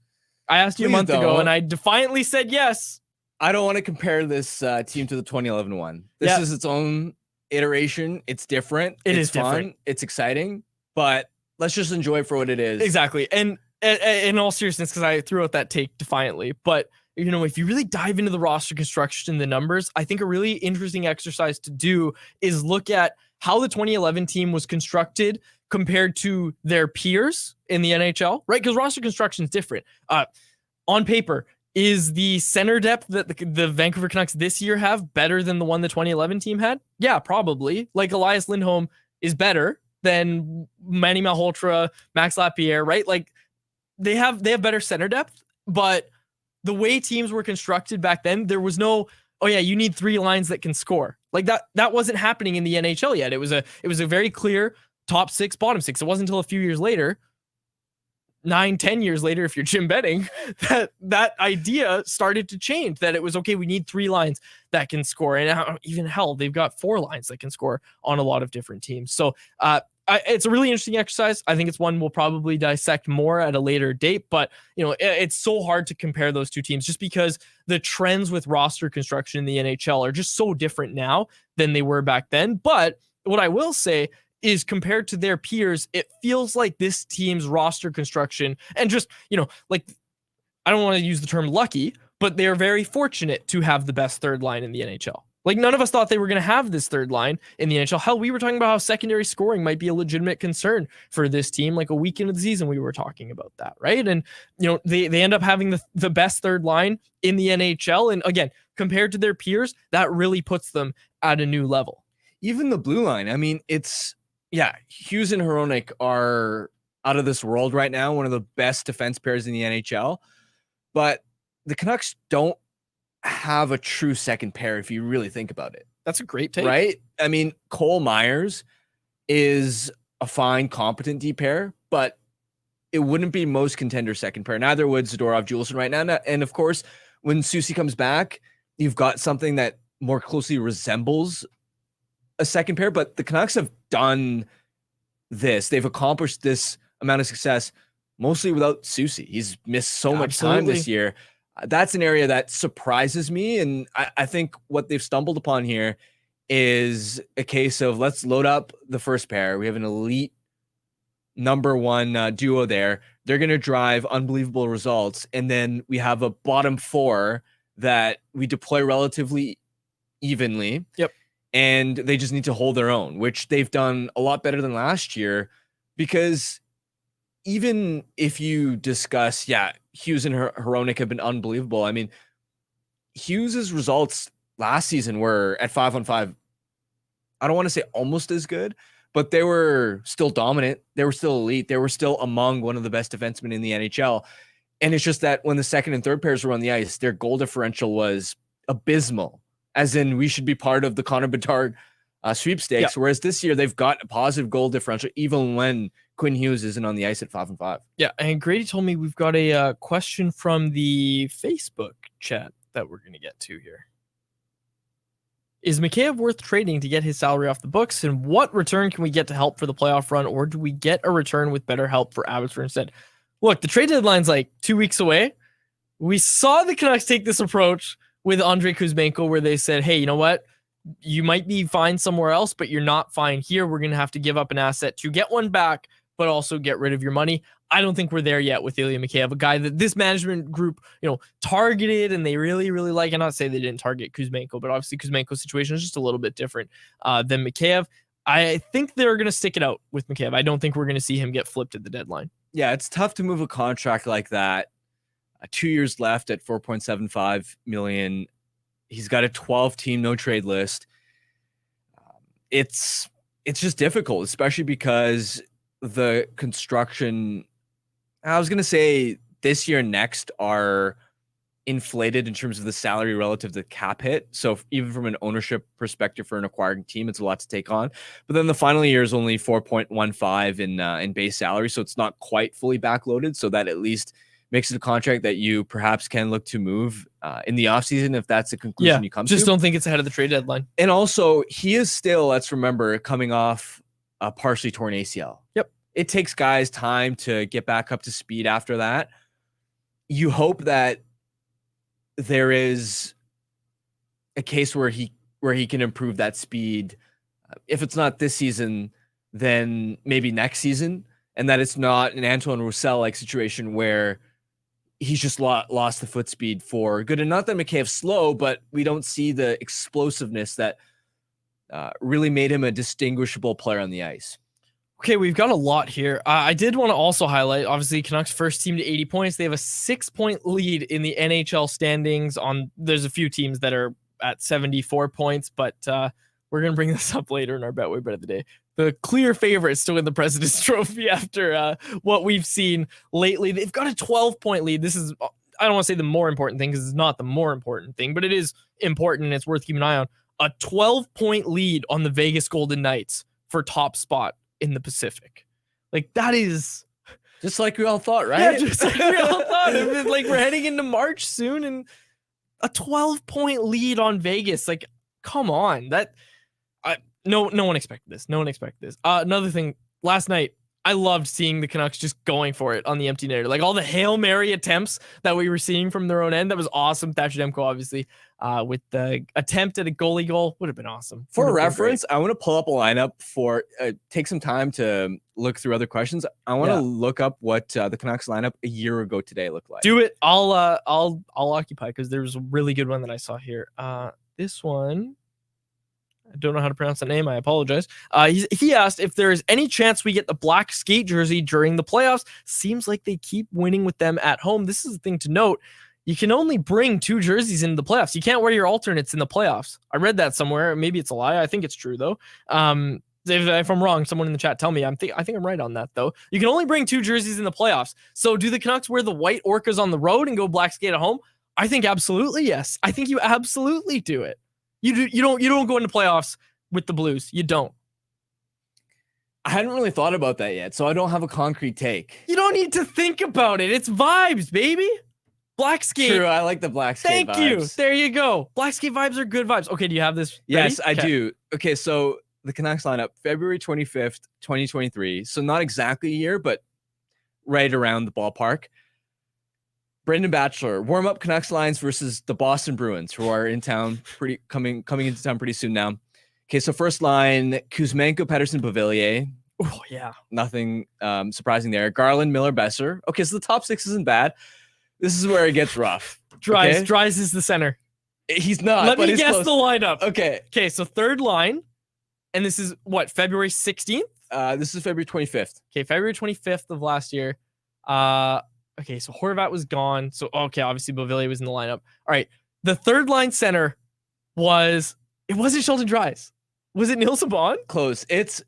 I asked you a month ago, and I defiantly said yes. I don't want to compare this team to the 2011 one. This is its own iteration. It's different. It's fun. Different. It's exciting, but let's just enjoy it for what it is. Exactly. And in all seriousness, because I threw out that take defiantly, but you know, if you really dive into the roster construction, the numbers, I think a really interesting exercise to do is look at how the 2011 team was constructed compared to their peers in the NHL, right? Because roster construction is different. On paper, is the center depth that the Vancouver Canucks this year have better than the one the 2011 team had? Yeah, probably. Like Elias Lindholm is better than Manny Malhotra, Max Lapierre, right? Like they have better center depth, but the way teams were constructed back then, there was no, oh yeah, you need 3 lines that can score. Like that wasn't happening in the NHL yet. It was a very clear top 6, bottom 6. It wasn't until a few years later, 9-10 years later, if you're Jim Benning, that idea started to change, that it was okay, we need 3 lines that can score. And even hell, they've got 4 lines that can score on a lot of different teams. So it's a really interesting exercise. I think it's one we'll probably dissect more at a later date, but you know, it's so hard to compare those two teams just because the trends with roster construction in the NHL are just so different now than they were back then. But what I will say is, compared to their peers, it feels like this team's roster construction, and just, you know, like, I don't want to use the term lucky, but they're very fortunate to have the best third line in the NHL. Like, none of us thought they were going to have this third line in the NHL. Hell, we were talking about how secondary scoring might be a legitimate concern for this team. Like a week into the season, we were talking about that, right? And, you know, they end up having the best third line in the NHL. And again, compared to their peers, that really puts them at a new level. even the blue line. I mean, Hughes and Hronek are out of this world right now, one of the best defense pairs in the NHL. But the Canucks don't have a true second pair if you really think about it. That's a great take. Right? I mean, Cole Myers is a fine, competent D pair, but it wouldn't be most contender second pair. Neither would Zadorov, Juulsen right now. And of course, when Susie comes back, you've got something that more closely resembles a second pair, but the Canucks have done this. They've accomplished this amount of success mostly without Susie. He's missed so much time this year. That's an area that surprises me. And I think what they've stumbled upon here is a case of let's load up the first pair. We have an elite number one duo there. They're going to drive unbelievable results. And then we have a bottom four that we deploy relatively evenly. Yep. And they just need to hold their own, which they've done a lot better than last year. Because even if you discuss, Hughes and Hronek have been unbelievable. I mean, Hughes's results last season were at 5-on-5. I don't want to say almost as good, but they were still dominant. They were still elite. They were still among one of the best defensemen in the NHL. And it's just that when the second and third pairs were on the ice, their goal differential was abysmal, as in we should be part of the Connor Bedard sweepstakes. Whereas this year they've got a positive goal differential, even when Quinn Hughes isn't on the ice at 5-on-5. Yeah. And Grady told me we've got a question from the Facebook chat that we're going to get to here. Is Mikheyev worth trading to get his salary off the books? And what return can we get to help for the playoff run? Or do we get a return with better help for Abbotsford instead? Look, the trade deadline's like 2 weeks away. We saw the Canucks take this approach with Andrei Kuzmenko where they said, hey, you know what? You might be fine somewhere else, but you're not fine here. We're going to have to give up an asset to get one back, but also get rid of your money. I don't think we're there yet with Ilya Mikheyev, a guy that this management group, targeted and they really, really like. And not say they didn't target Kuzmenko, but obviously Kuzmenko's situation is just a little bit different than Mikheyev. I think they're going to stick it out with Mikheyev. I don't think we're going to see him get flipped at the deadline. Yeah, it's tough to move a contract like that. 2 years left at $4.75 million. He's got a 12-team no trade list. It's just difficult, especially because the construction, I was going to say this year and next are inflated in terms of the salary relative to the cap hit. So even from an ownership perspective for an acquiring team, it's a lot to take on. But then the final year is only 4.15 in base salary. So it's not quite fully backloaded. So that at least makes it a contract that you perhaps can look to move in the offseason if that's the conclusion you come to. Just don't think it's ahead of the trade deadline. And also, he is still, let's remember, coming off a partially torn ACL. Yep. It takes guys time to get back up to speed after that. You hope that there is a case where he can improve that speed. If it's not this season, then maybe next season, and that it's not an Antoine Roussel-like situation where he's just lost the foot speed for good. And not that Mikheyev's slow, but we don't see the explosiveness that really made him a distinguishable player on the ice. Okay, we've got a lot here. I did want to also highlight, obviously, Canucks first team to 80 points. They have a 6-point lead in the NHL standings. There's a few teams that are at 74 points, but we're going to bring this up later in our Betway Bet of the Day. The clear favorites to win the President's Trophy after what we've seen lately. They've got a 12-point lead. This is, I don't want to say the more important thing because it's not the more important thing, but it is important and it's worth keeping an eye on. A 12-point lead on the Vegas Golden Knights for top spot in the Pacific. Like, that is just like we all thought, right? Yeah, just like we all thought. Like, we're heading into March soon and a 12-point lead on Vegas. Like, come on. No one expected this. No one expected this. Another thing, last night, I loved seeing the Canucks just going for it on the empty netter. Like, all the Hail Mary attempts that we were seeing from their own end. That was awesome. Thatcher Demko, obviously, with the attempt at a goalie goal, would have been awesome. For reference, I want to pull up a lineup for take some time to look through other questions. I want to look up what the Canucks lineup a year ago today looked like. Do it. I'll occupy because there's a really good one that I saw here. This one, I don't know how to pronounce that name. I apologize. He asked if there is any chance we get the black skate jersey during the playoffs. Seems like they keep winning with them at home. This is the thing to note. you can only bring 2 jerseys into the playoffs. You can't wear your alternates in the playoffs. I read that somewhere. Maybe it's a lie. I think it's true though. If I'm wrong, someone in the chat tell me. I think I'm right on that though. You can only bring 2 jerseys in the playoffs. So do the Canucks wear the white Orcas on the road and go black skate at home? I think absolutely yes. I think you absolutely do it. You don't go into playoffs with the Blues. You don't. I hadn't really thought about that yet, so I don't have a concrete take. You don't need to think about it. It's vibes, baby. Black skate. True, I like the black skate Thank vibes. you. There you go. Black skate vibes are good vibes. Okay, do you have this ready? Yes, I Okay. do. Okay, so the Canucks lineup, February 25th, 2023. So not exactly a year, but right around the ballpark. Brendan Batchelor, warm-up Canucks lines versus the Boston Bruins, who are in town, coming into town pretty soon now. Okay, so first line, Kuzmenko, Pettersson, Beauvillier. Oh, yeah. Nothing surprising there. Garland, Miller, Besser. Okay, so the top 6 isn't bad. This is where it gets rough. Dries. Okay? Dries is the center. He's not. Let but me he's guess close. the lineup. Okay. Okay, so third line. And this is what, February 16th? This is February 25th. Okay, February 25th of last year. Okay, so Horvat was gone. So, okay, obviously Beauvillier was in the lineup. All right, the third line center it wasn't Sheldon Dries. Was it Nils Saban? Close. It's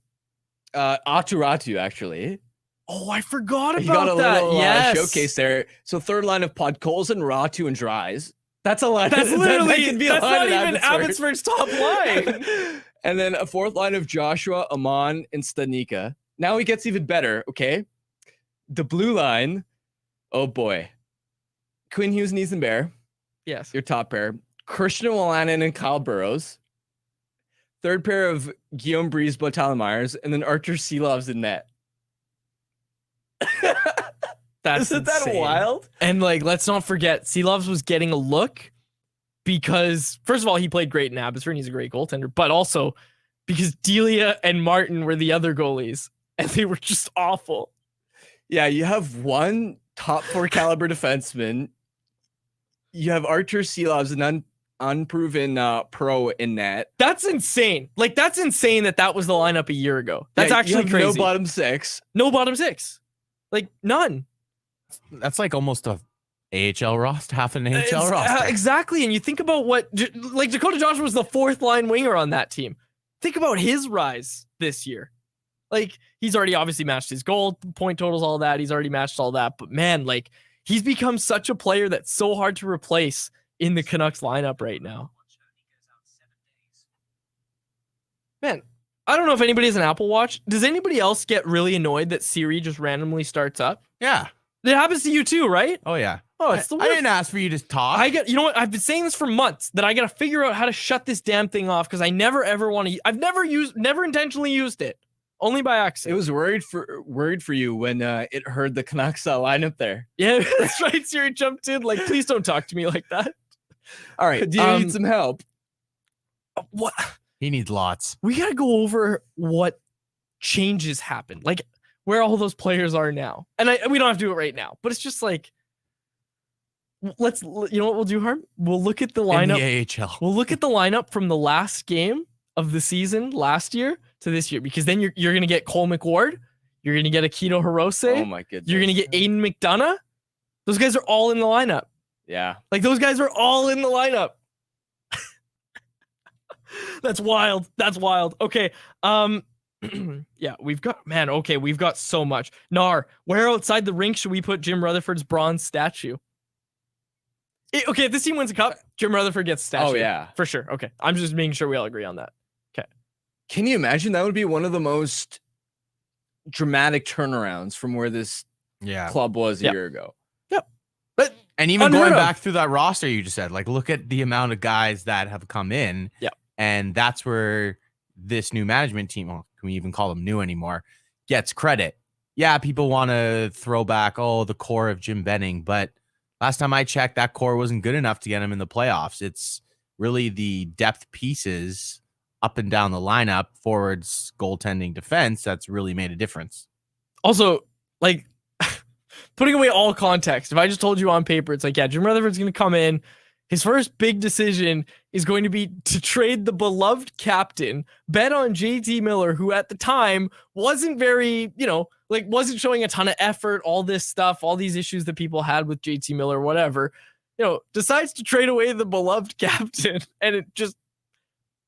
Aturatu, actually. Oh, I forgot He got a about that. little Yes. showcase there. So third line of Podkolzin, Ratu, and Dries. That's a line. That's literally, can be that's a line not in even Abbotsford's top line. And then a fourth line of Joshua, Amon, and Stanika. Now he gets even better, okay? The blue line, oh boy. Quinn Hughes and Ethan Bear, Yes. your top pair. Christian Wolanin and Kyle Burrows. Third pair of Guillaume Brisebois, Tyler Myers, and then Archer Seelov's in net. That's Isn't that insane. wild? And like, let's not forget, Seelovs was getting a look because, first of all, he played great in Abbotsford and he's a great goaltender, but also because Delia and Martin were the other goalies and they were just awful. Yeah, you have one top 4 caliber defenseman. You have Archer Seelov's an unproven pro in net. That's insane. Like, that's insane that was the lineup a year ago. That's Yeah, actually you have crazy. No bottom 6. No bottom 6. Like, none. That's like almost a AHL roster, half an AHL It's- roster. exactly. And you think about like Dakota Joshua was the 4th line winger on that team. Think about his rise this year. Like, he's already obviously matched his goal, point totals, all that. He's already matched all that. But man, like, he's become such a player that's so hard to replace in the Canucks lineup right now. Man, I don't know if anybody has an Apple Watch. Does anybody else get really annoyed that Siri just randomly starts up? Yeah. It happens to you too, right? Oh, yeah. Oh, it's the I worst. didn't ask for you to talk. You know what? I've been saying this for months that I got to figure out how to shut this damn thing off because I never ever want to. I've never intentionally used it. Only by It accident. was worried for you when it heard the Canucks lineup there. Yeah, that's right. Siri jumped in like, please don't talk to me like that. All right. Do you need some help? What? He needs lots. We got to go over what changes happened, like where all those players are now. And we don't have to do it right now, but it's just like, you know what we'll do, Harm? We'll look at the lineup. In the AHL. We'll look at the lineup from the last game of the season last year to this year, because then you're going to get Cole McWard. You're going to get Akito Hirose. Oh my goodness. You're going to get Aiden McDonough. Those guys are all in the lineup. Yeah. Like, those guys are all in the lineup. That's wild. That's wild. Okay. Yeah, we've got so much. Nar, where outside the rink should we put Jim Rutherford's bronze statue? Okay, if this team wins a cup, Jim Rutherford gets a statue. Oh yeah. For sure. Okay. I'm just making sure we all agree on that. Can you imagine? That would be one of the most dramatic turnarounds from where this Yeah. club was a Yep. year ago. But And even Unheard going of. back through that roster you just said, like, look at the amount of guys that have come in. Yeah. And that's where this new management team, well, can we even call them new anymore, gets credit. Yeah, people want to throw back, the core of Jim Benning. But last time I checked, that core wasn't good enough to get him in the playoffs. It's really the depth pieces up and down the lineup, forwards, goaltending, defense, that's really made a difference. also, like, putting away all context, if I just told you on paper, it's like, yeah, Jim Rutherford's going to come in. His first big decision is going to be to trade the beloved captain, bet on JT Miller, who at the time wasn't very, wasn't showing a ton of effort, all this stuff, all these issues that people had with JT Miller, whatever. decides to trade away the beloved captain, and it just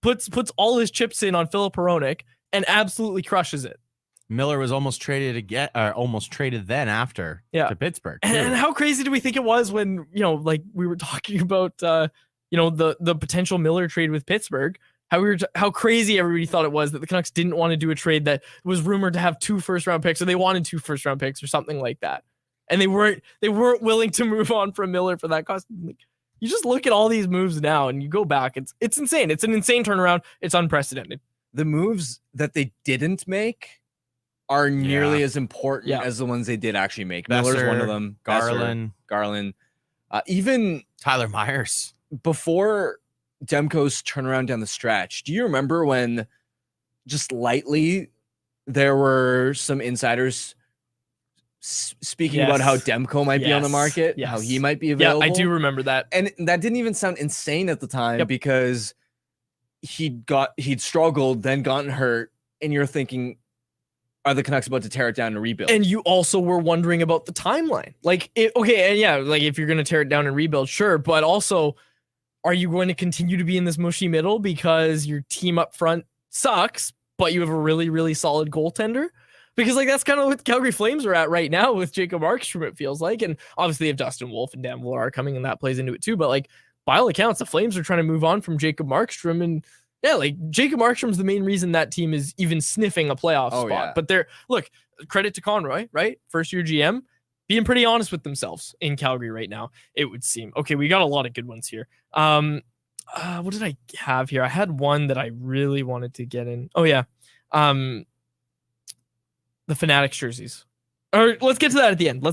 puts all his chips in on Filip Hronek and absolutely crushes it. Miller was almost traded again, or almost traded then after to Pittsburgh. And how crazy do we think it was when, like we were talking about, the potential Miller trade with Pittsburgh, how crazy everybody thought it was that the Canucks didn't want to do a trade that was rumored to have 2 first-round picks, or they wanted 2 first-round picks or something like that. And they weren't willing to move on from Miller for that cost. Like, you just look at all these moves now and you go back. It's insane. It's an insane turnaround. It's unprecedented. The moves that they didn't make are nearly as important as the ones they did actually make. Miller's one of them. Garland. Even Tyler Myers. Before Demko's turnaround down the stretch, do you remember when just lightly there were some insiders speaking about how Demko might be on the market, how he might be available? Yeah, I do remember that. And that didn't even sound insane at the time because he'd struggled, then gotten hurt, and you're thinking, are the Canucks about to tear it down and rebuild? And you also were wondering about the timeline. Like, if you're going to tear it down and rebuild, sure. But also, are you going to continue to be in this mushy middle because your team up front sucks, but you have a really, really solid goaltender? Because, that's kind of what the Calgary Flames are at right now with Jacob Markstrom, it feels like. And obviously, they have Dustin Wolf and Dan Vladar coming, and that plays into it too. But, by all accounts, the Flames are trying to move on from Jacob Markstrom, and Jacob Markstrom's the main reason that team is even sniffing a playoff spot. Yeah. But credit to Conroy, right? First year GM, being pretty honest with themselves in Calgary right now, it would seem. Okay, we got a lot of good ones here. What did I have here? I had one that I really wanted to get in. Oh yeah. The Fanatics jerseys. Or let's get to that at the end.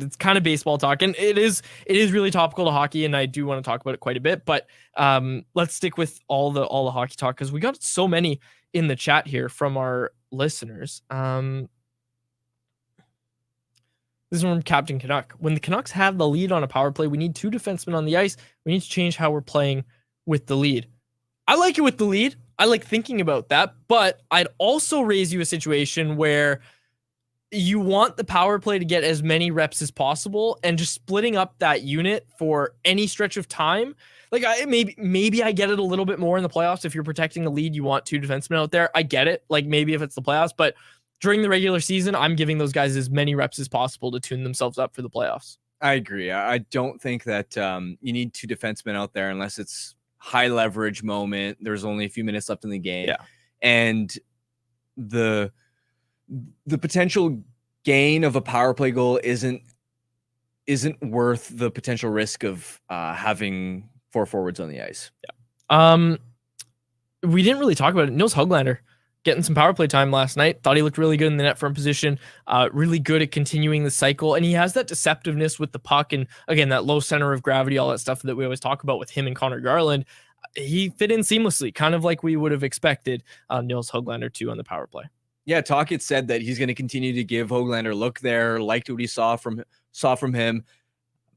It's kind of baseball talk, and it is really topical to hockey, and I do want to talk about it quite a bit. But let's stick with all the hockey talk because we got so many in the chat here from our listeners. This is from Captain Canuck. When the Canucks have the lead on a power play, we need 2 defensemen on the ice. We need to change how we're playing with the lead. I like it with the lead. I like thinking about that, but I'd also raise you a situation where you want the power play to get as many reps as possible, and just splitting up that unit for any stretch of time. Maybe I get it a little bit more in the playoffs. If you're protecting the lead, you want 2 defensemen out there. I get it. Maybe if it's the playoffs, but during the regular season, I'm giving those guys as many reps as possible to tune themselves up for the playoffs. I agree. I don't think that you need 2 defensemen out there unless it's high leverage moment. There's only a few minutes left in the game. Yeah. And the potential gain of a power play goal isn't worth the potential risk of having 4 forwards on the ice. Yeah. We didn't really talk about it. Nils Höglander getting some power play time last night. Thought he looked really good in the net front position. Really good at continuing the cycle, and he has that deceptiveness with the puck, and again that low center of gravity, all that stuff that we always talk about with him and Connor Garland. He fit in seamlessly, kind of like we would have expected Nils Höglander to on the power play. Yeah, Tocchet said that he's going to continue to give Höglander a look there, liked what he saw from him.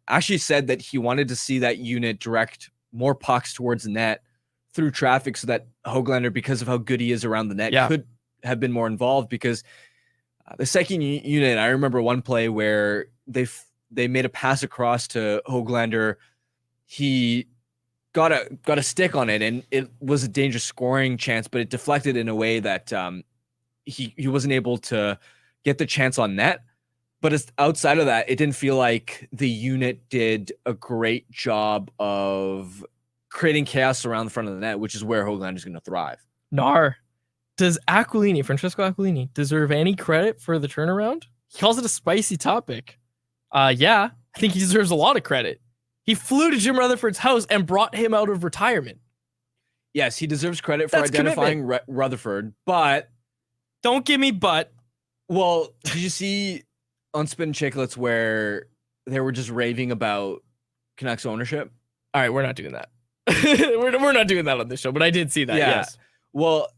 Actually said that he wanted to see that unit direct more pucks towards the net through traffic so that Höglander, because of how good he is around the net, could have been more involved. Because the second unit, I remember one play where they made a pass across to Höglander. He got a stick on it, and it was a dangerous scoring chance, but it deflected in a way that he wasn't able to get the chance on net. But outside of that, it didn't feel like the unit did a great job of creating chaos around the front of the net, which is where Höglander is going to thrive. Does Francesco Aquilini deserve any credit for the turnaround? He calls it a spicy topic. Yeah, I think he deserves a lot of credit. He flew to Jim Rutherford's house and brought him out of retirement. Yes, he deserves credit for identifying Rutherford, but... Don't give me but. Well, did you see on Spin Chicklets where they were just raving about Canucks ownership? All right, we're not doing that. we're not doing that on this show, but I did see that, yes. Well,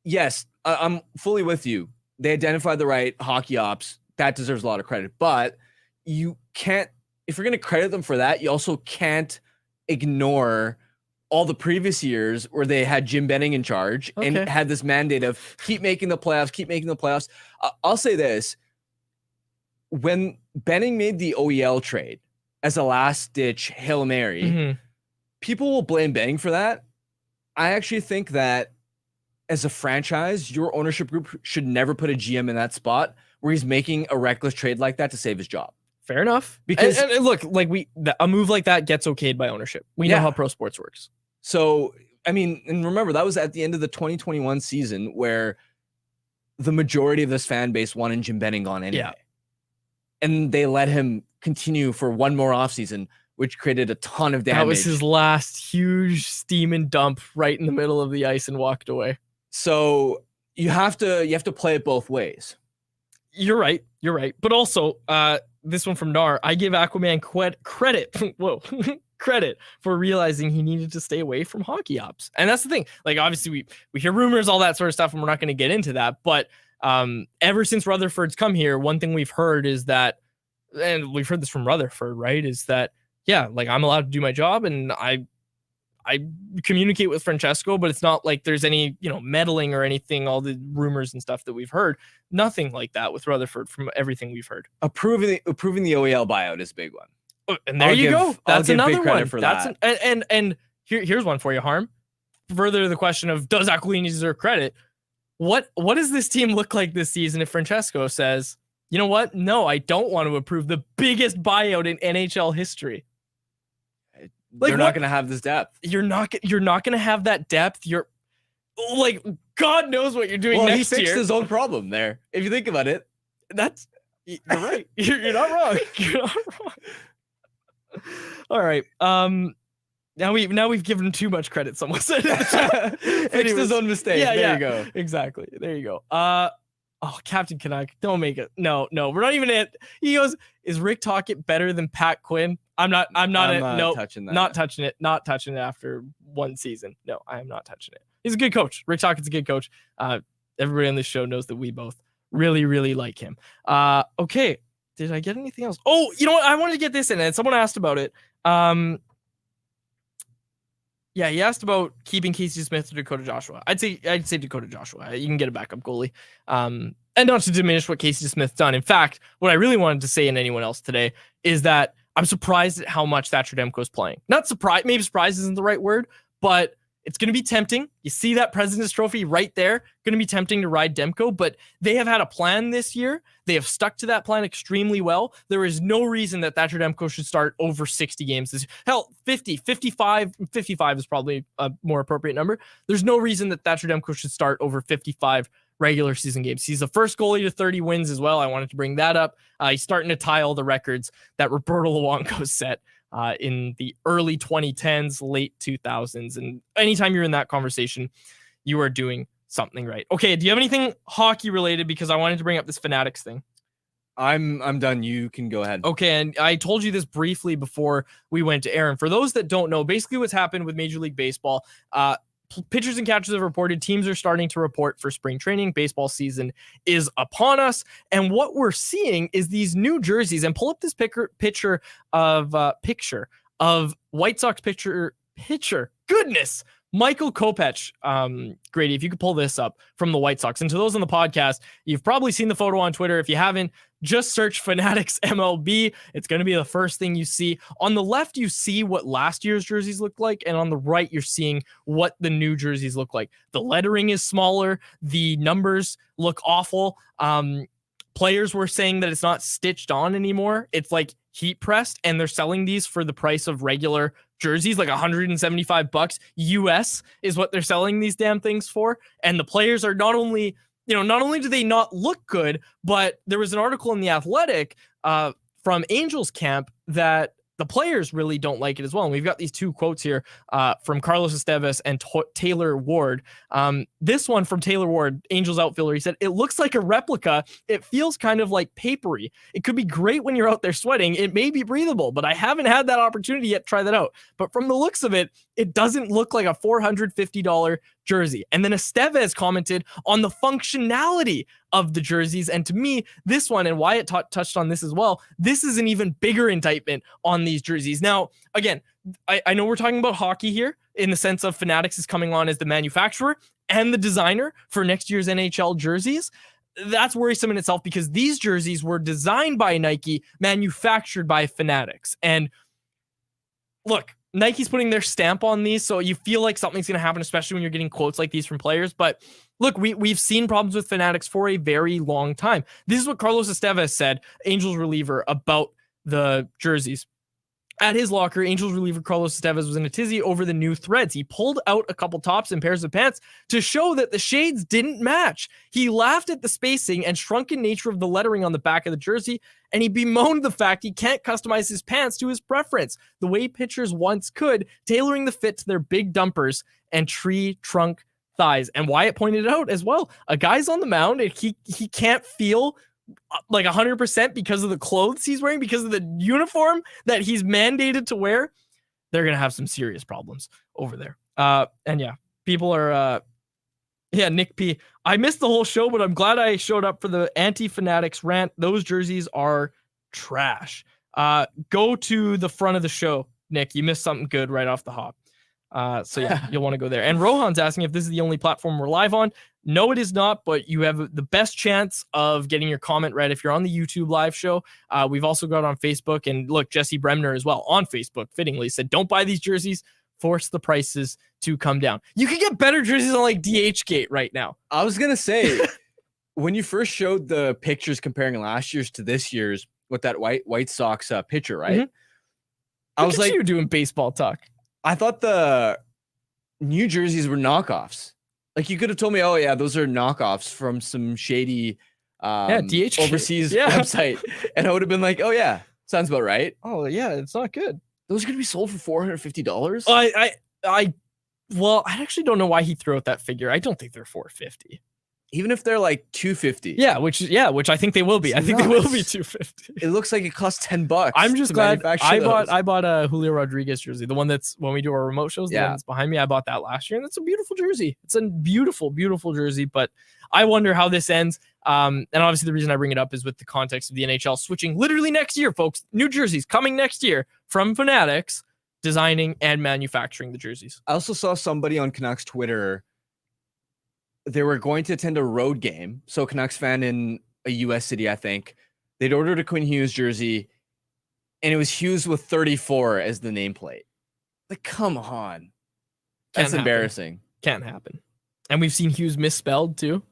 yes, I'm fully with you. They identified the right hockey ops. That deserves a lot of credit. But you can't, if you're going to credit them for that, you also can't ignore all the previous years where they had Jim Benning in charge and had this mandate of keep making the playoffs. I'll say this. When Benning made the OEL trade, as a last-ditch Hail Mary, Mhm. people will blame Benning for that. I actually think that as a franchise, your ownership group should never put a GM in that spot where he's making a reckless trade like that to save his job. Fair enough. Because- and look, like a move like that gets okayed by ownership. We know Yeah. how pro sports works. So, I mean, and remember, that was at the end of the 2021 season where the majority of this fan base wanted Jim Benning gone anyway. Yeah. And they let him continue for one more offseason, which created a ton of damage. That was his last huge steam and dump right in the middle of the ice and walked away. So you have to play it both ways. You're right. But also, this one from Nar, I give Aquaman credit. Whoa. Credit for realizing he needed to stay away from hockey ops. And that's the thing. Like, obviously we hear rumors, all that sort of stuff, and we're not going to get into that. But ever since Rutherford's come here, one thing we've heard is that, and we've heard this from Rutherford, right? Is that, yeah, like I'm allowed to do my job and I communicate with Francesco, but it's not like there's any, meddling or anything, all the rumors and stuff that we've heard. Nothing like that with Rutherford from everything we've heard. Approving the OEL buyout is a big one. Oh, and there you go. That's I'll give another big credit one. for That's that. and here's one for you, Harm. Further the question of does Aquilini deserve credit? What does this team look like this season if Francesco says, you know what? No, I don't want to approve the biggest buyout in NHL history. Like, You're not going to have this depth. You're not going to have that depth. You're like, God knows what you're doing Well, he next fixed year. his own problem there. If you think about it, You're right. You're not wrong. You're not wrong. All right. Now we've given him too much credit. Someone said in the chat. fixed his own mistake. Yeah, there yeah. you go. Exactly. There you go. Captain Canuck, don't make it. No, we're not even at. He goes, is Rick Tocchet better than Pat Quinn? I'm not touching that. Not touching it. Not touching it after one season. No, I am not touching it. He's a good coach. Rick Tocchet's a good coach. Everybody on this show knows that we both really, really like him. Okay. Did I get anything else? Oh, you know what? I wanted to get this in, and someone asked about it. Yeah, he asked about keeping Casey Smith to Dakota Joshua. I'd say Dakota Joshua. You can get a backup goalie. And not to diminish what Casey Smith's done. In fact, what I really wanted to say and anyone else today is that I'm surprised at how much Thatcher Demko's playing. Not surprised, maybe surprise isn't the right word, but it's going to be tempting. You see that President's Trophy right there. Going to be tempting to ride Demko, but they have had a plan this year. They have stuck to that plan extremely well. There is no reason that Thatcher Demko should start over 60 games this year. Hell, 50, 55 is probably a more appropriate number. There's no reason that Thatcher Demko should start over 55 regular season games. He's the first goalie to 30 wins as well. I wanted to bring that up. He's starting to tie all the records that Roberto Luongo set in the early 2010s, late 2000s. And anytime you're in that conversation, you are doing something right. Okay, do you have anything hockey related? Because I wanted to bring up this Fanatics thing. I'm done. You can go ahead. Okay, and I told you this briefly before we went to Aaron. For those that don't know, basically what's happened with Major League Baseball, pitchers and catchers have reported teams are starting to report for spring training. Baseball season is upon us. And what we're seeing is these new jerseys. And pull up this picture of White Sox pitcher. Goodness. Michael Kopech, Grady, if you could pull this up from the White Sox. And to those on the podcast, you've probably seen the photo on Twitter. If you haven't, just search Fanatics MLB. It's going to be the first thing you see. On the left, you see what last year's jerseys look like. And on the right, you're seeing what the new jerseys look like. The lettering is smaller. The numbers look awful. Players were saying that it's not stitched on anymore. It's like heat pressed, and they're selling these for the price of regular jerseys, like $175 US is what they're selling these damn things for. And the players are not only do they not look good, but there was an article in The Athletic from Angels camp that the players really don't like it as well. And we've got these two quotes here from Carlos Estevez and Taylor Ward. This one from Taylor Ward, Angels outfielder, he said, "It looks like a replica. It feels kind of like papery. It could be great when you're out there sweating. It may be breathable, but I haven't had that opportunity yet to try that out. But from the looks of it, it doesn't look like a $450 jersey." And then Estevez commented on the functionality of the jerseys. And to me, this one, and Wyatt touched on this as well, this is an even bigger indictment on these jerseys. Now, again, I know we're talking about hockey here in the sense of Fanatics is coming on as the manufacturer and the designer for next year's NHL jerseys. that's worrisome in itself because these jerseys were designed by Nike, manufactured by Fanatics. And look, Nike's putting their stamp on these, so you feel like something's going to happen, especially when you're getting quotes like these from players. But look, we've seen problems with Fanatics for a very long time. This is what Carlos Estevez said, Angels reliever, about the jerseys. At his locker, Angels reliever Carlos Estevez was in a tizzy over the new threads. He pulled out a couple tops and pairs of pants to show that the shades didn't match. He laughed at the spacing and shrunken nature of the lettering on the back of the jersey, and he bemoaned the fact he can't customize his pants to his preference, the way pitchers once could, tailoring the fit to their big dumpers and tree trunk thighs. And Wyatt pointed out as well, a guy's on the mound and he can't feel like 100% because of the clothes he's wearing, because of the uniform that he's mandated to wear. They're going to have some serious problems over there. And yeah, people are, Nick P. I missed the whole show, but I'm glad I showed up for the anti-Fanatics rant. Those jerseys are trash. Go to the front of the show, Nick. You missed something good right off the hop. So yeah, you'll want to go there. And Rohan's asking if this is the only platform we're live on. No, it is not, but you have the best chance of getting your comment read if you're on the YouTube live show. We've also got on Facebook, and look, Jesse Bremner as well on Facebook, fittingly said, don't buy these jerseys, force the prices to come down. You can get better jerseys on like DHgate right now. I was going to say, when you first showed the pictures comparing last year's to this year's with that White Sox pitcher, right? Mm-hmm. I was like, you doing baseball talk. I thought the New Jerseys were knockoffs. Like, you could have told me, oh yeah, those are knockoffs from some shady DH overseas website. And I would have been like, oh yeah, sounds about right. Oh yeah, it's not good. Those are going to be sold for $450. Well, I actually don't know why he threw out that figure. I don't think they're $450. Even if they're like $250. Yeah, which I think they will be. I think they will be $250. It looks like it costs $10. I'm just glad I bought a Julio Rodriguez jersey. The one that's when we do our remote shows, the one that's behind me. I bought that last year, and it's a beautiful jersey. It's a beautiful, beautiful jersey. But I wonder how this ends. And obviously the reason I bring it up is with the context of the NHL switching literally next year, folks. New jerseys coming next year from Fanatics, designing and manufacturing the jerseys. I also saw somebody on Canucks Twitter. They were going to attend a road game. So Canucks fan in a U.S. city, I think. They'd ordered a Quinn Hughes jersey, and it was Hughes with 34 as the nameplate. Like, come on. That's embarrassing. Can't happen. And we've seen Hughes misspelled too.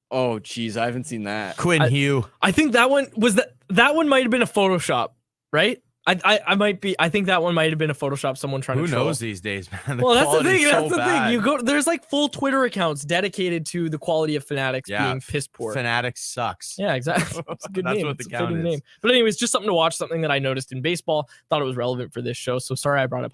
Oh, geez. I haven't seen that. Quinn Hugh. I think that one was that one might have been a Photoshop, right? I think that one might have been a Photoshop. Someone trying to troll. Who knows these days, man? Well, that's the thing. That's the thing. You go. There's like full Twitter accounts dedicated to the quality of Fanatics being piss poor. Fanatics sucks. Yeah, exactly. It's a good That's name. what the it's a fitting count is. name. But anyways, just something to watch. Something that I noticed in baseball. Thought it was relevant for this show. So sorry I brought up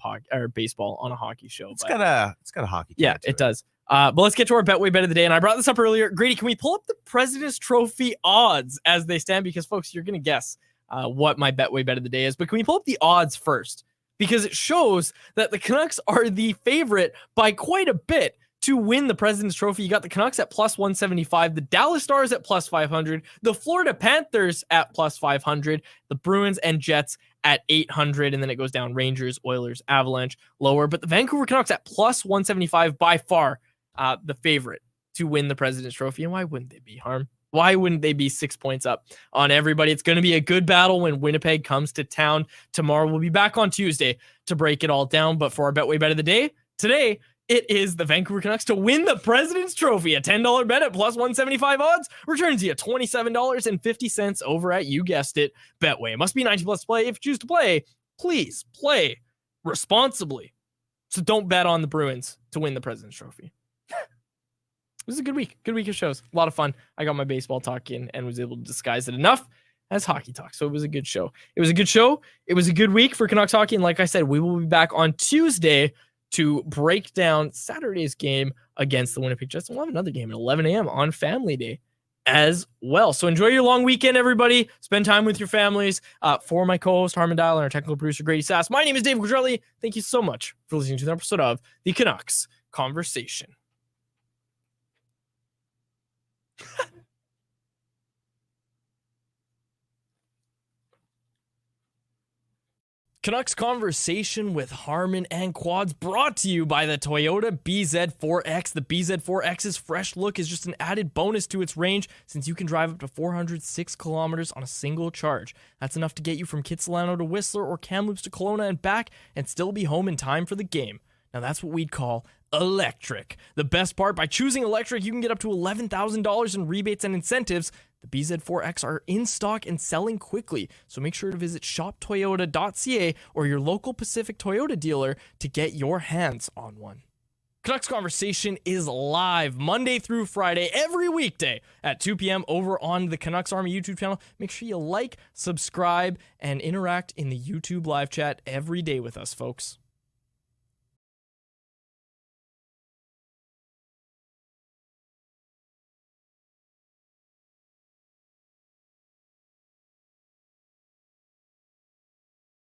baseball on a hockey show. It's got a hockey. Yeah, it does. But let's get to our Betway Bet of the day. And I brought this up earlier. Grady, can we pull up the President's Trophy odds as they stand? Because folks, you're gonna guess what my Betway Bet of the day is. But can we pull up the odds first? Because it shows that the Canucks are the favorite by quite a bit to win the President's Trophy. You got the Canucks at plus 175, the Dallas Stars at plus 500, the Florida Panthers at plus 500, the Bruins and Jets at 800, and then it goes down Rangers, Oilers, Avalanche, lower. But the Vancouver Canucks at plus 175, by far the favorite to win the President's Trophy. And why wouldn't they be, Harm? Why wouldn't they be 6 points up on everybody? It's going to be a good battle when Winnipeg comes to town tomorrow. We'll be back on Tuesday to break it all down. But for our Betway Bet of the day, today, it is the Vancouver Canucks to win the President's Trophy. A $10 bet at plus 175 odds returns you $27.50 over at, you guessed it, Betway. It must be 19 plus play. If you choose to play, please play responsibly. So don't bet on the Bruins to win the President's Trophy. It was a good week. Good week of shows. A lot of fun. I got my baseball talk in and was able to disguise it enough as hockey talk. So it was a good show. It was a good show. It was a good week for Canucks hockey. And like I said, we will be back on Tuesday to break down Saturday's game against the Winnipeg Jets. We'll have another game at 11 a.m. on Family Day as well. So enjoy your long weekend, everybody. Spend time with your families. For my co-host, Harmon Dial, and our technical producer, Grady Sass, my name is David Quadrelli. Thank you so much for listening to the episode of the Canucks Conversation. Canucks Conversation with Harmon and Quads brought to you by the Toyota BZ4X. The BZ4X's fresh look is just an added bonus to its range since you can drive up to 406 kilometers on a single charge. That's enough to get you from Kitsilano to Whistler or Kamloops to Kelowna and back and still be home in time for the game. Now that's what we'd call electric. The best part, by choosing electric, you can get up to $11,000 in rebates and incentives. The BZ4X are in stock and selling quickly, so make sure to visit shoptoyota.ca or your local Pacific Toyota dealer to get your hands on one. Canucks Conversation is live Monday through Friday, every weekday at 2 p.m. over on the Canucks Army YouTube channel. Make sure you like, subscribe, and interact in the YouTube live chat every day with us, folks.